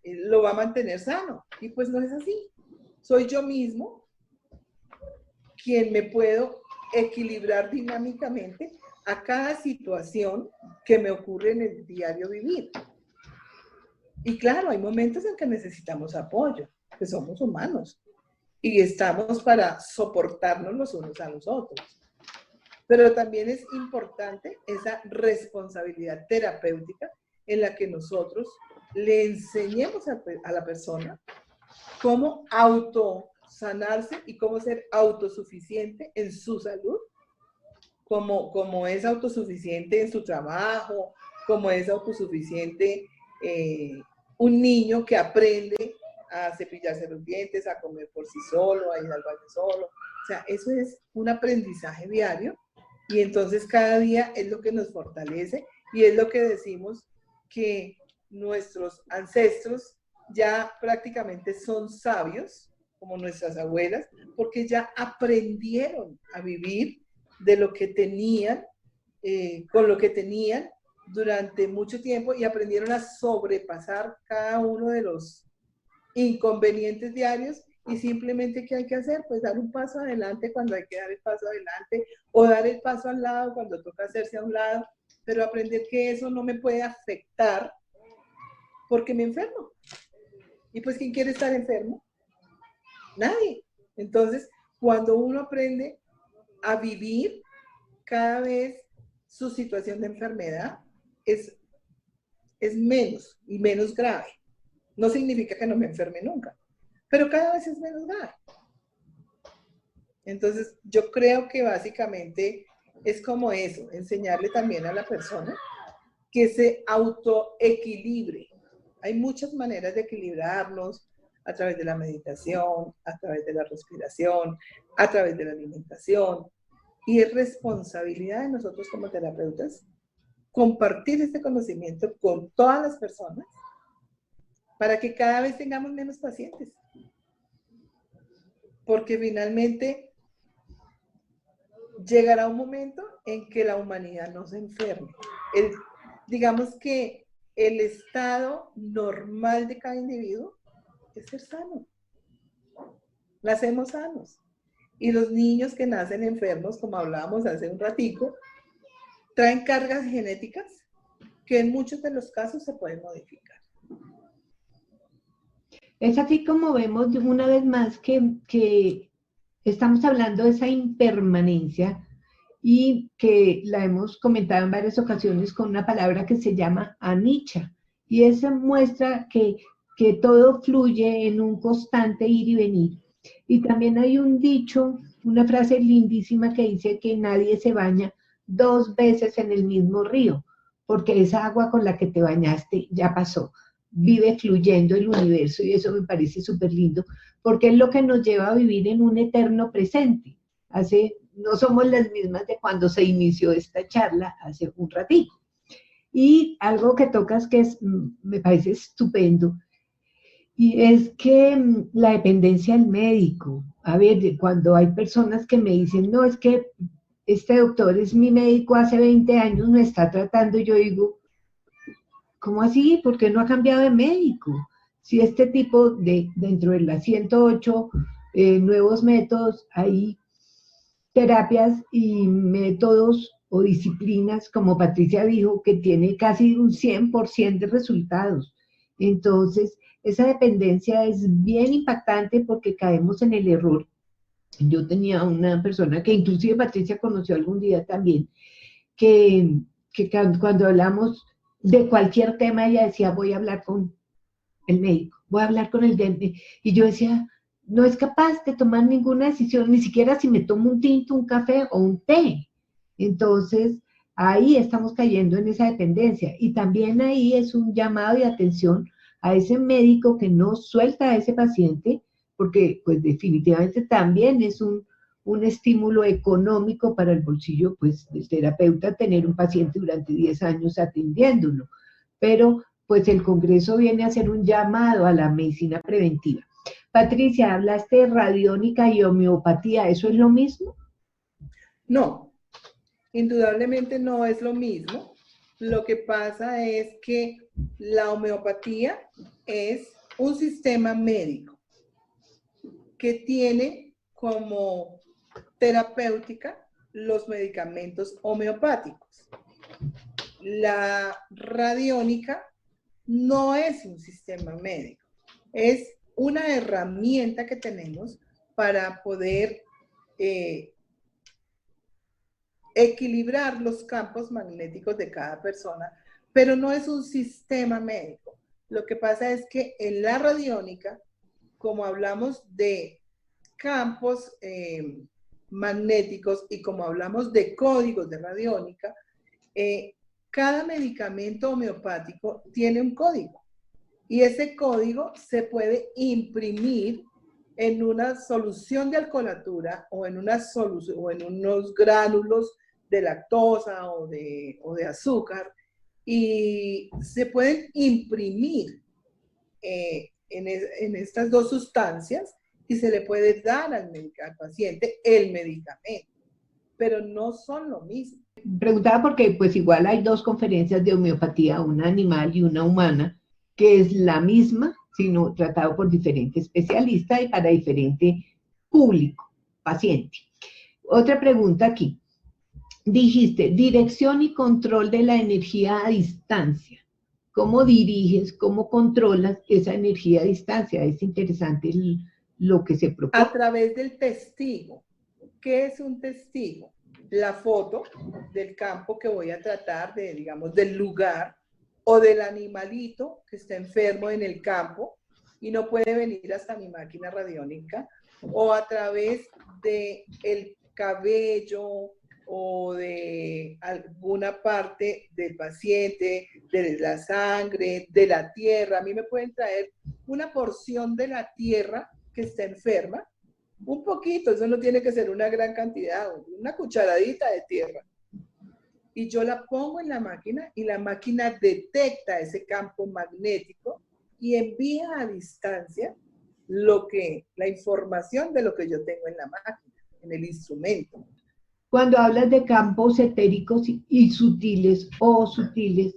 lo va a mantener sano. Y pues no es así. Soy yo mismo quien me puedo equilibrar dinámicamente a cada situación que me ocurre en el diario vivir. Y claro, hay momentos en que necesitamos apoyo, que somos humanos y estamos para soportarnos los unos a los otros. Pero también es importante esa responsabilidad terapéutica en la que nosotros le enseñemos a la persona cómo autosanarse y cómo ser autosuficiente en su salud, como es autosuficiente en su trabajo, como es autosuficiente un niño que aprende a cepillarse los dientes, a comer por sí solo, a ir al baño solo. O sea, eso es un aprendizaje diario y entonces cada día es lo que nos fortalece y es lo que decimos que nuestros ancestros ya prácticamente son sabios, como nuestras abuelas, porque ya aprendieron a vivir de lo que tenían, con lo que tenían durante mucho tiempo y aprendieron a sobrepasar cada uno de los inconvenientes diarios y simplemente ¿qué hay que hacer? Pues dar un paso adelante cuando hay que dar el paso adelante o dar el paso al lado cuando toca hacerse a un lado, pero aprender que eso no me puede afectar porque me enfermo. Y pues ¿quién quiere estar enfermo? Nadie. Entonces, cuando uno aprende a vivir, cada vez su situación de enfermedad es menos y menos grave. No significa que no me enferme nunca, pero cada vez es menos grave. Entonces, yo creo que básicamente es como eso, enseñarle también a la persona que se autoequilibre. Hay muchas maneras de equilibrarnos a través de la meditación, a través de la respiración, a través de la alimentación. Y es responsabilidad de nosotros como terapeutas compartir este conocimiento con todas las personas para que cada vez tengamos menos pacientes. Porque finalmente llegará un momento en que la humanidad no se enferme. Digamos que el estado normal de cada individuo es ser sano. Nacemos sanos. Y los niños que nacen enfermos, como hablábamos hace un ratico, traen cargas genéticas que en muchos de los casos se pueden modificar. Es así como vemos de una vez más que estamos hablando de esa impermanencia y que la hemos comentado en varias ocasiones con una palabra que se llama anicca. Y esa muestra que todo fluye en un constante ir y venir. Y también hay un dicho, una frase lindísima que dice que nadie se baña 2 veces en el mismo río, porque esa agua con la que te bañaste ya pasó. Vive fluyendo el universo y eso me parece súper lindo, porque es lo que nos lleva a vivir en un eterno presente. No somos las mismas de cuando se inició esta charla hace un ratito. Y algo que tocas que me parece estupendo, y es que la dependencia del médico. A ver, cuando hay personas que me dicen, no, es que este doctor es mi médico hace 20 años, me está tratando, yo digo, ¿cómo así? ¿Por qué no ha cambiado de médico? Si este tipo dentro de las 108 nuevos métodos, hay terapias y métodos o disciplinas, como Patricia dijo, que tiene casi un 100% de resultados. Entonces, esa dependencia es bien impactante porque caemos en el error. Yo tenía una persona que inclusive Patricia conoció algún día también, que, cuando hablamos de cualquier tema, ella decía, voy a hablar con el médico, voy a hablar con el dentista. Y yo decía, no es capaz de tomar ninguna decisión, ni siquiera si me tomo un tinto, un café o un té. Entonces, ahí estamos cayendo en esa dependencia. Y también ahí es un llamado de atención a ese médico que no suelta a ese paciente, porque pues definitivamente también es un estímulo económico para el bolsillo pues del terapeuta tener un paciente durante 10 años atendiéndolo. Pero pues el Congreso viene a hacer un llamado a la medicina preventiva. Patricia, hablaste de radiónica y homeopatía, ¿eso es lo mismo? No, indudablemente no es lo mismo. Lo que pasa es que la homeopatía es un sistema médico que tiene como terapéutica los medicamentos homeopáticos. La radiónica no es un sistema médico, es una herramienta que tenemos para poder equilibrar los campos magnéticos de cada persona, pero no es un sistema médico. Lo que pasa es que en la radiónica, como hablamos de campos magnéticos y como hablamos de códigos de radiónica, cada medicamento homeopático tiene un código y ese código se puede imprimir en una solución de alcoholatura o en, o en unos gránulos de lactosa o de azúcar, y se pueden imprimir en estas dos sustancias y se le puede dar al paciente el medicamento, pero no son lo mismo. Preguntaba porque pues igual hay dos conferencias de homeopatía, una animal y una humana, que es la misma, sino tratado por diferentes especialistas y para diferente público, paciente. Otra pregunta aquí. Dijiste, dirección y control de la energía a distancia. ¿Cómo diriges, cómo controlas esa energía a distancia? Es interesante lo que se propone. A través del testigo. ¿Qué es un testigo? La foto del campo que voy a tratar, digamos, del lugar o del animalito que está enfermo en el campo y no puede venir hasta mi máquina radiónica, o a través del cabello o de alguna parte del paciente, de la sangre, de la tierra. A mí me pueden traer una porción de la tierra que está enferma, un poquito, eso no tiene que ser una gran cantidad, una cucharadita de tierra. Y yo la pongo en la máquina y la máquina detecta ese campo magnético y envía a distancia la información de lo que yo tengo en la máquina, en el instrumento. Cuando hablas de campos etéricos y sutiles o sutiles,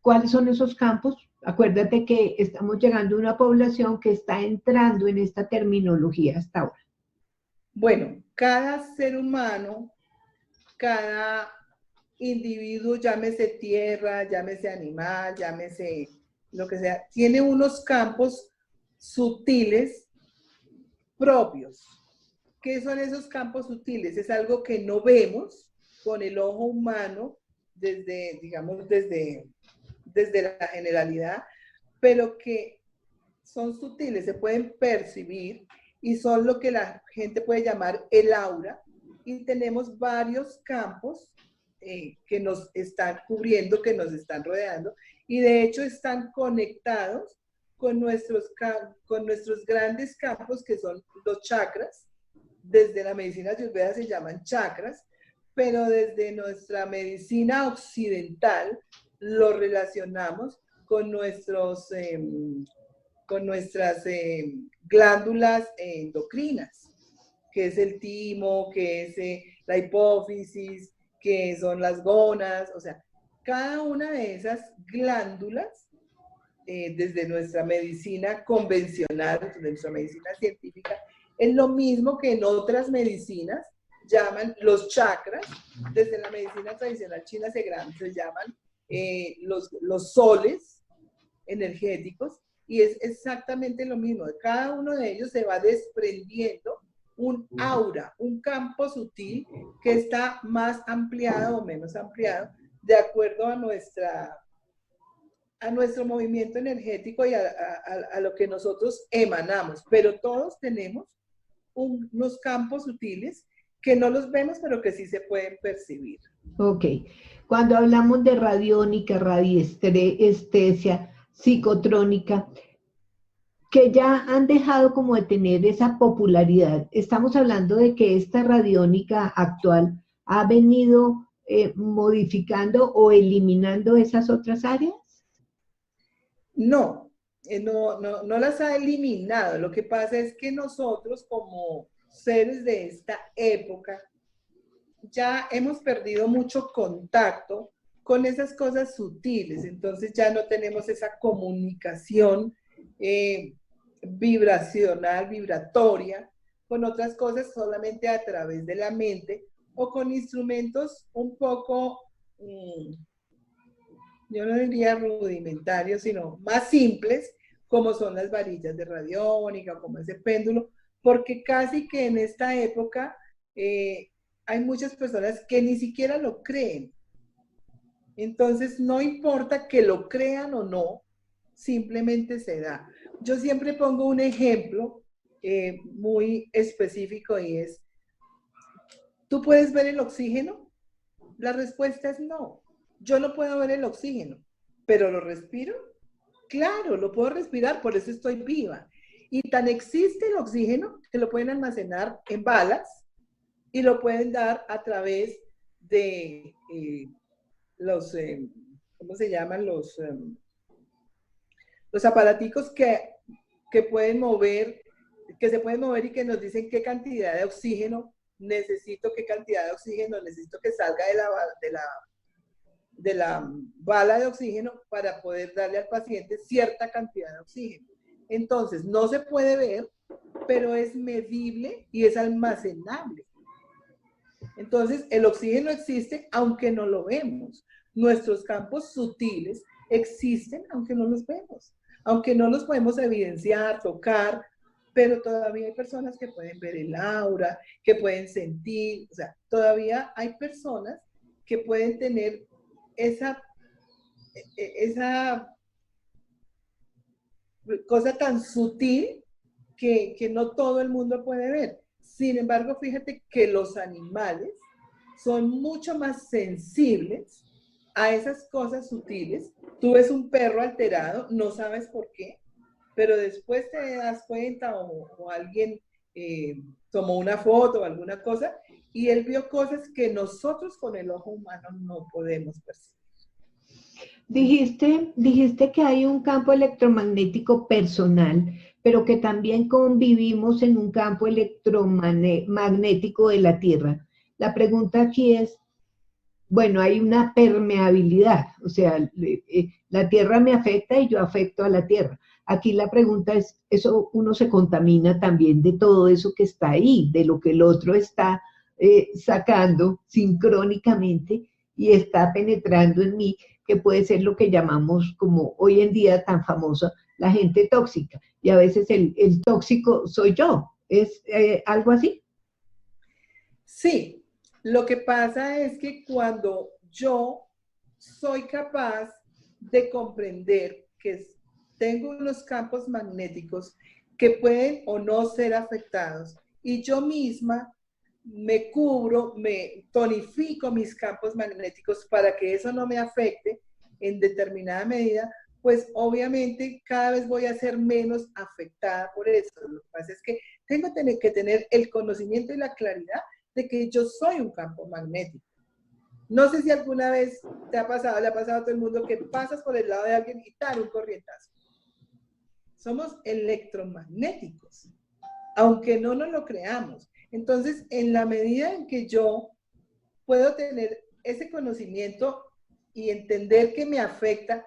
¿cuáles son esos campos? Acuérdate que estamos llegando a una población que está entrando en esta terminología hasta ahora. Bueno, cada ser humano, cada individuo, llámese tierra, llámese animal, llámese lo que sea, tiene unos campos sutiles propios. ¿Qué son esos campos sutiles? Es algo que no vemos con el ojo humano desde, digamos, desde la generalidad, pero que son sutiles, se pueden percibir y son lo que la gente puede llamar el aura, y tenemos varios campos que nos están cubriendo, que nos están rodeando, y de hecho están conectados con nuestros grandes campos que son los chakras. Desde la medicina ayurveda se llaman chakras, pero desde nuestra medicina occidental lo relacionamos con nuestras glándulas endocrinas, que es el timo, que es la hipófisis, que son las gónadas. O sea, cada una de esas glándulas, desde nuestra medicina convencional, desde nuestra medicina científica, es lo mismo que en otras medicinas, llaman los chakras. Desde la medicina tradicional china se llaman los soles energéticos, y es exactamente lo mismo. De cada uno de ellos se va desprendiendo un aura, un campo sutil que está más ampliado o menos ampliado de acuerdo a nuestro movimiento energético y a lo que nosotros emanamos. Pero todos tenemos unos campos sutiles que no los vemos, pero que sí se pueden percibir. Ok. Cuando hablamos de radiónica, radiestesia, psicotrónica, que ya han dejado como de tener esa popularidad, estamos hablando de que esta radiónica actual ha venido modificando o eliminando esas otras áreas. No, no las ha eliminado. Lo que pasa es que nosotros como seres de esta época ya hemos perdido mucho contacto con esas cosas sutiles. Entonces ya no tenemos esa comunicación vibracional, vibratoria, con otras cosas solamente a través de la mente o con instrumentos un poco, yo no diría rudimentarios, sino más simples, como son las varillas de radiónica, como ese péndulo, porque casi que en esta época hay muchas personas que ni siquiera lo creen. Entonces no importa que lo crean o no, simplemente se da. Yo siempre pongo un ejemplo muy específico y es, ¿tú puedes ver el oxígeno? La respuesta es no. Yo no puedo ver el oxígeno, pero ¿lo respiro? Claro, lo puedo respirar, por eso estoy viva. Y tan existe el oxígeno que lo pueden almacenar en balas y lo pueden dar a través de los, ¿cómo se llaman? Los aparaticos que pueden mover, que se pueden mover y que nos dicen qué cantidad de oxígeno necesito, qué cantidad de oxígeno necesito que salga de la bala de oxígeno para poder darle al paciente cierta cantidad de oxígeno. Entonces, no se puede ver, pero es medible y es almacenable. Entonces, el oxígeno existe aunque no lo vemos. Nuestros campos sutiles existen aunque no los vemos, aunque no los podemos evidenciar, tocar, pero todavía hay personas que pueden ver el aura, que pueden sentir, o sea, todavía hay personas que pueden tener esa cosa tan sutil que no todo el mundo puede ver. Sin embargo, fíjate que los animales son mucho más sensibles a esas cosas sutiles. Tú ves un perro alterado, no sabes por qué, pero después te das cuenta o alguien tomó una foto o alguna cosa y él vio cosas que nosotros con el ojo humano no podemos percibir. Dijiste que hay un campo electromagnético personal, pero que también convivimos en un campo electromagnético de la Tierra. La pregunta aquí es, bueno, hay una permeabilidad, o sea, la Tierra me afecta y yo afecto a la Tierra. Aquí la pregunta es, eso uno se contamina también de todo eso que está ahí, de lo que el otro está sacando sincrónicamente y está penetrando en mí, que puede ser lo que llamamos como hoy en día tan famosa la gente tóxica. Y a veces el tóxico soy yo. ¿Es algo así? Sí, lo que pasa es que cuando yo soy capaz de comprender que tengo unos campos magnéticos que pueden o no ser afectados y yo misma me cubro, me tonifico mis campos magnéticos para que eso no me afecte en determinada medida, pues obviamente cada vez voy a ser menos afectada por eso. Lo que pasa es que tengo que tener el conocimiento y la claridad de que yo soy un campo magnético. No sé si alguna vez te ha pasado, le ha pasado a todo el mundo que pasas por el lado de alguien y tal, un corrientazo. Somos electromagnéticos, aunque no nos lo creamos. Entonces, en la medida en que yo puedo tener ese conocimiento y entender que me afecta,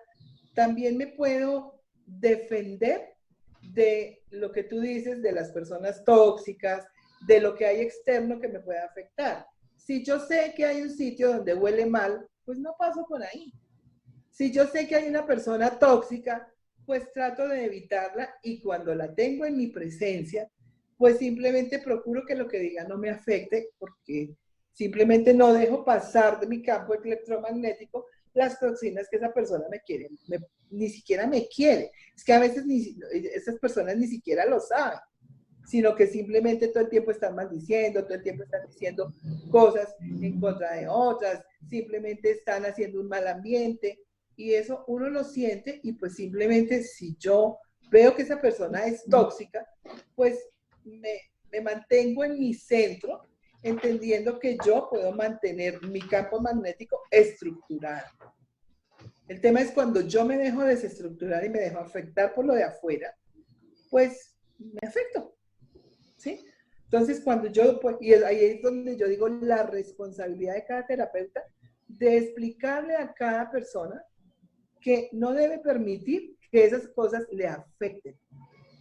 también me puedo defender de lo que tú dices, de las personas tóxicas, de lo que hay externo que me pueda afectar. Si yo sé que hay un sitio donde huele mal, pues no paso por ahí. Si yo sé que hay una persona tóxica, pues trato de evitarla y cuando la tengo en mi presencia, pues simplemente procuro que lo que diga no me afecte porque simplemente no dejo pasar de mi campo electromagnético las toxinas que esa persona me quiere, ni siquiera me quiere. Es que a veces esas personas ni siquiera lo saben, sino que simplemente todo el tiempo están maldiciendo, todo el tiempo están diciendo cosas en contra de otras, simplemente están haciendo un mal ambiente y eso uno lo siente y pues simplemente si yo veo que esa persona es tóxica, pues me mantengo en mi centro, entendiendo que yo puedo mantener mi campo magnético estructurado. El tema es cuando yo me dejo desestructurar y me dejo afectar por lo de afuera, pues me afecto, ¿sí? Entonces, cuando yo, pues, y ahí es donde yo digo la responsabilidad de cada terapeuta de explicarle a cada persona que no debe permitir que esas cosas le afecten,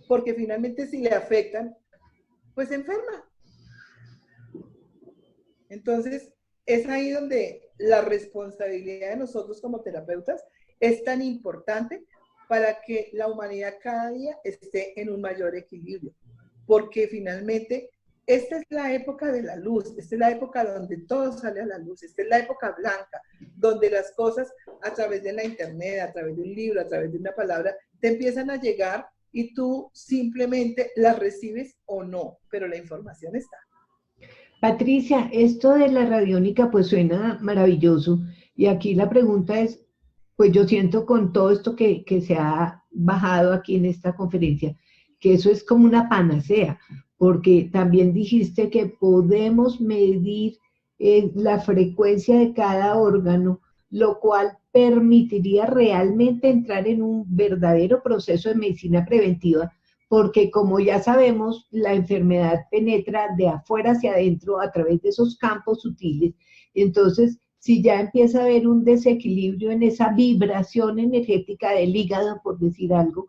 porque finalmente si le afectan, pues se enferma. Entonces, es ahí donde la responsabilidad de nosotros como terapeutas es tan importante para que la humanidad cada día esté en un mayor equilibrio. Porque finalmente, esta es la época de la luz, esta es la época donde todo sale a la luz, esta es la época blanca, donde las cosas a través de la internet, a través de un libro, a través de una palabra, te empiezan a llegar y tú simplemente las recibes o no, pero la información está. Patricia, esto de la radiónica pues suena maravilloso y aquí la pregunta es, pues yo siento con todo esto que se ha bajado aquí en esta conferencia, que eso es como una panacea, porque también dijiste que podemos medir la frecuencia de cada órgano, lo cual permitiría realmente entrar en un verdadero proceso de medicina preventiva, porque como ya sabemos, la enfermedad penetra de afuera hacia adentro a través de esos campos sutiles. Entonces, si ya empieza a haber un desequilibrio en esa vibración energética del hígado, por decir algo,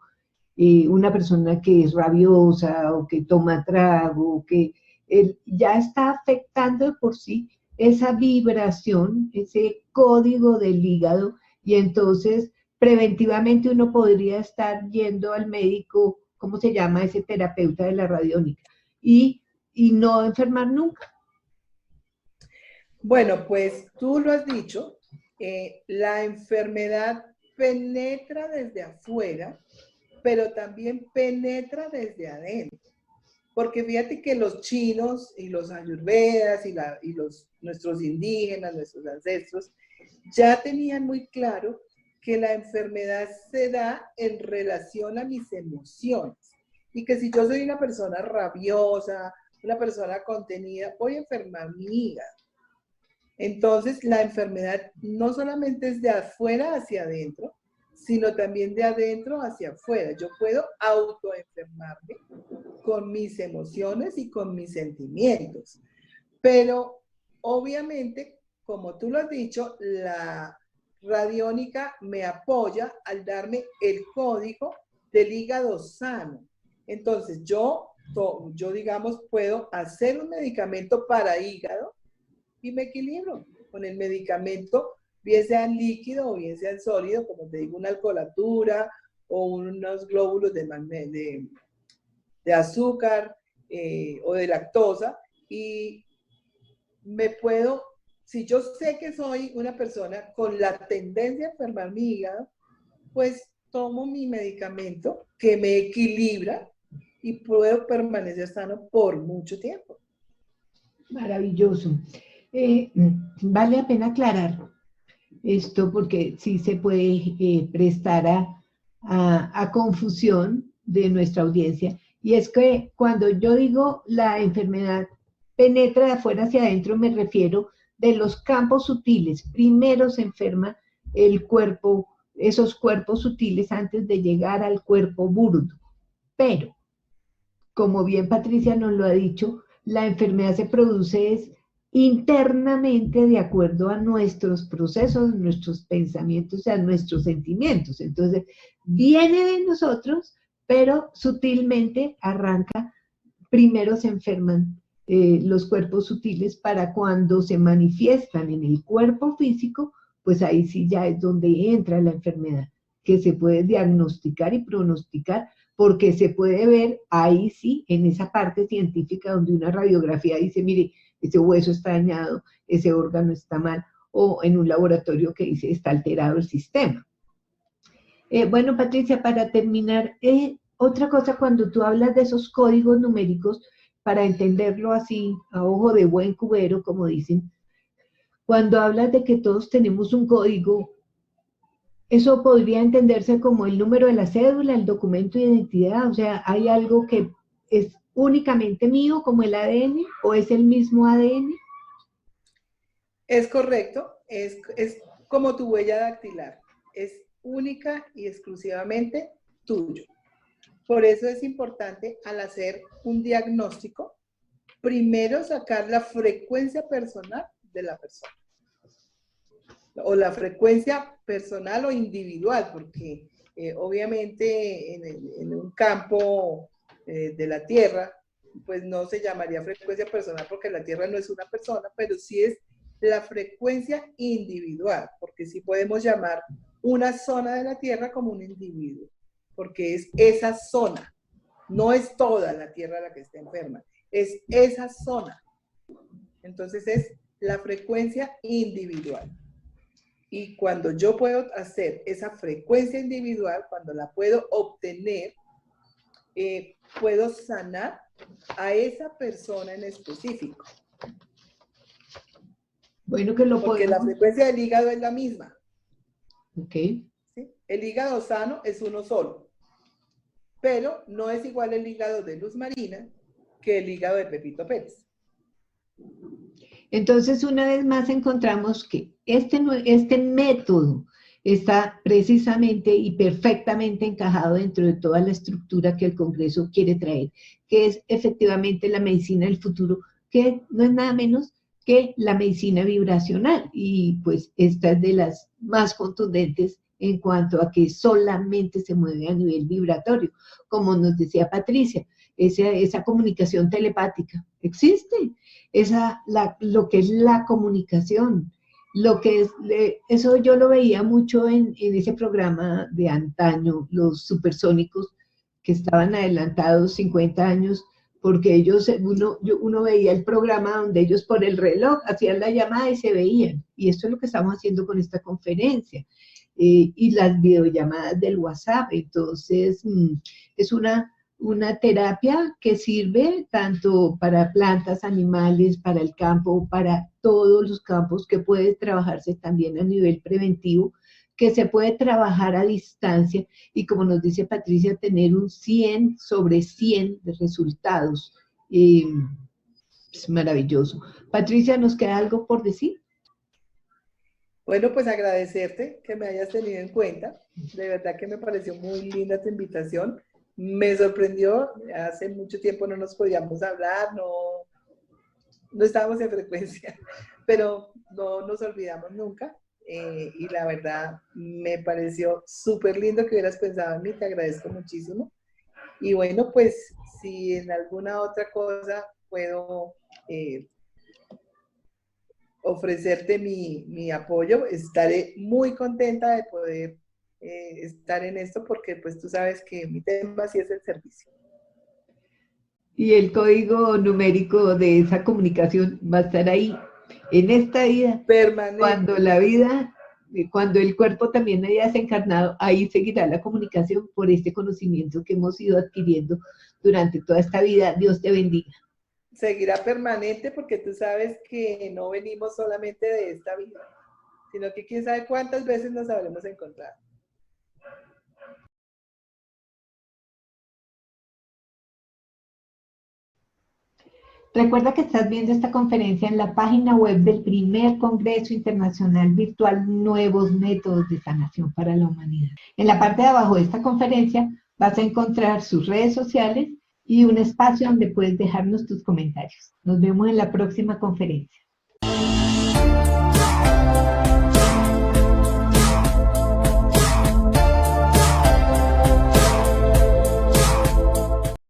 una persona que es rabiosa o que toma trago, que ya está afectando de por sí esa vibración, ese código del hígado, y entonces preventivamente uno podría estar yendo al médico, ¿cómo se llama ese terapeuta de la radiónica? Y no enfermar nunca. Bueno, pues tú lo has dicho, la enfermedad penetra desde afuera, pero también penetra desde adentro. Porque fíjate que los chinos y los ayurvedas y nuestros indígenas, nuestros ancestros, ya tenían muy claro que la enfermedad se da en relación a mis emociones. Y que si yo soy una persona rabiosa, una persona contenida, voy a enfermar mi hígado. Entonces, la enfermedad no solamente es de afuera hacia adentro, sino también de adentro hacia afuera. Yo puedo autoenfermarme con mis emociones y con mis sentimientos. Pero, obviamente, como tú lo has dicho, la radiónica me apoya al darme el código del hígado sano. Entonces, yo digamos, puedo hacer un medicamento para hígado y me equilibro con el medicamento, bien sea en líquido o bien sea en sólido, como te digo, una alcoholatura o unos glóbulos de azúcar o de lactosa, y me puedo, si yo sé que soy una persona con la tendencia a enfermar mi hígado, pues tomo mi medicamento que me equilibra y puedo permanecer sano por mucho tiempo. Maravilloso. Vale la pena aclarar esto porque sí se puede prestar a confusión de nuestra audiencia. Y es que cuando yo digo la enfermedad penetra de afuera hacia adentro, me refiero de los campos sutiles. Primero se enferma el cuerpo, esos cuerpos sutiles antes de llegar al cuerpo burdo. Pero, como bien Patricia nos lo ha dicho, la enfermedad se produce internamente de acuerdo a nuestros procesos, nuestros pensamientos, a nuestros sentimientos. Entonces, viene de nosotros, pero sutilmente arranca, primero se enferman los cuerpos sutiles para cuando se manifiestan en el cuerpo físico, pues ahí sí ya es donde entra la enfermedad, que se puede diagnosticar y pronosticar, porque se puede ver ahí sí, en esa parte científica donde una radiografía dice, mire, ese hueso está dañado, ese órgano está mal, o en un laboratorio que dice, está alterado el sistema. Bueno, Patricia, para terminar, otra cosa, cuando tú hablas de esos códigos numéricos, para entenderlo así, a ojo de buen cubero, como dicen, cuando hablas de que todos tenemos un código, eso podría entenderse como el número de la cédula, el documento de identidad, o sea, ¿hay algo que es únicamente mío, como el ADN, o es el mismo ADN? Es correcto, es como tu huella dactilar, es única y exclusivamente tuyo. Por eso es importante, al hacer un diagnóstico, primero sacar la frecuencia personal de la persona. O la frecuencia personal o individual, porque obviamente en un campo de la Tierra, pues no se llamaría frecuencia personal porque la Tierra no es una persona, pero sí es la frecuencia individual, porque sí podemos llamar una zona de la Tierra como un individuo, porque es esa zona, no es toda la Tierra la que está enferma, es esa zona. Entonces es la frecuencia individual. Y cuando yo puedo hacer esa frecuencia individual, cuando la puedo obtener, puedo sanar a esa persona en específico. Bueno, que lo porque podemos... la frecuencia del hígado es la misma. Ok. ¿Sí? El hígado sano es uno solo, pero no es igual el hígado de Luz Marina que el hígado de Pepito Pérez. Entonces, una vez más encontramos que este método está precisamente y perfectamente encajado dentro de toda la estructura que el Congreso quiere traer, que es efectivamente la medicina del futuro, que no es nada menos que la medicina vibracional, y pues esta es de las más contundentes en cuanto a que solamente se mueve a nivel vibratorio, como nos decía Patricia, esa comunicación telepática existe. Lo que es la comunicación, lo que es, eso yo lo veía mucho en ese programa de antaño, los supersónicos, que estaban adelantados 50 años, porque ellos, uno veía el programa donde ellos por el reloj hacían la llamada y se veían, y esto es lo que estamos haciendo con esta conferencia, y las videollamadas del WhatsApp. Entonces, es una terapia que sirve tanto para plantas, animales, para el campo, para todos los campos, que puede trabajarse también a nivel preventivo, que se puede trabajar a distancia y, como nos dice Patricia, tener un 100 sobre 100 de resultados. Es maravilloso. Patricia, ¿nos queda algo por decir? Bueno, pues agradecerte que me hayas tenido en cuenta. De verdad que me pareció muy linda tu invitación. Me sorprendió, hace mucho tiempo no nos podíamos hablar, no estábamos en frecuencia, pero no nos olvidamos nunca. Y la verdad me pareció súper lindo que hubieras pensado en mí, te agradezco muchísimo. Y bueno, pues si en alguna otra cosa puedo ofrecerte mi apoyo, estaré muy contenta de poder estar en esto, porque pues tú sabes que mi tema sí es el servicio. Y el código numérico de esa comunicación va a estar ahí, en esta vida. Permanente. Cuando el cuerpo también haya desencarnado, ahí seguirá la comunicación por este conocimiento que hemos ido adquiriendo durante toda esta vida. Dios te bendiga. Seguirá permanente, porque tú sabes que no venimos solamente de esta vida, sino que quién sabe cuántas veces nos habremos encontrado. Recuerda que estás viendo esta conferencia en la página web del primer Congreso Internacional Virtual Nuevos Métodos de Sanación para la Humanidad. En la parte de abajo de esta conferencia vas a encontrar sus redes sociales y un espacio donde puedes dejarnos tus comentarios. Nos vemos en la próxima conferencia.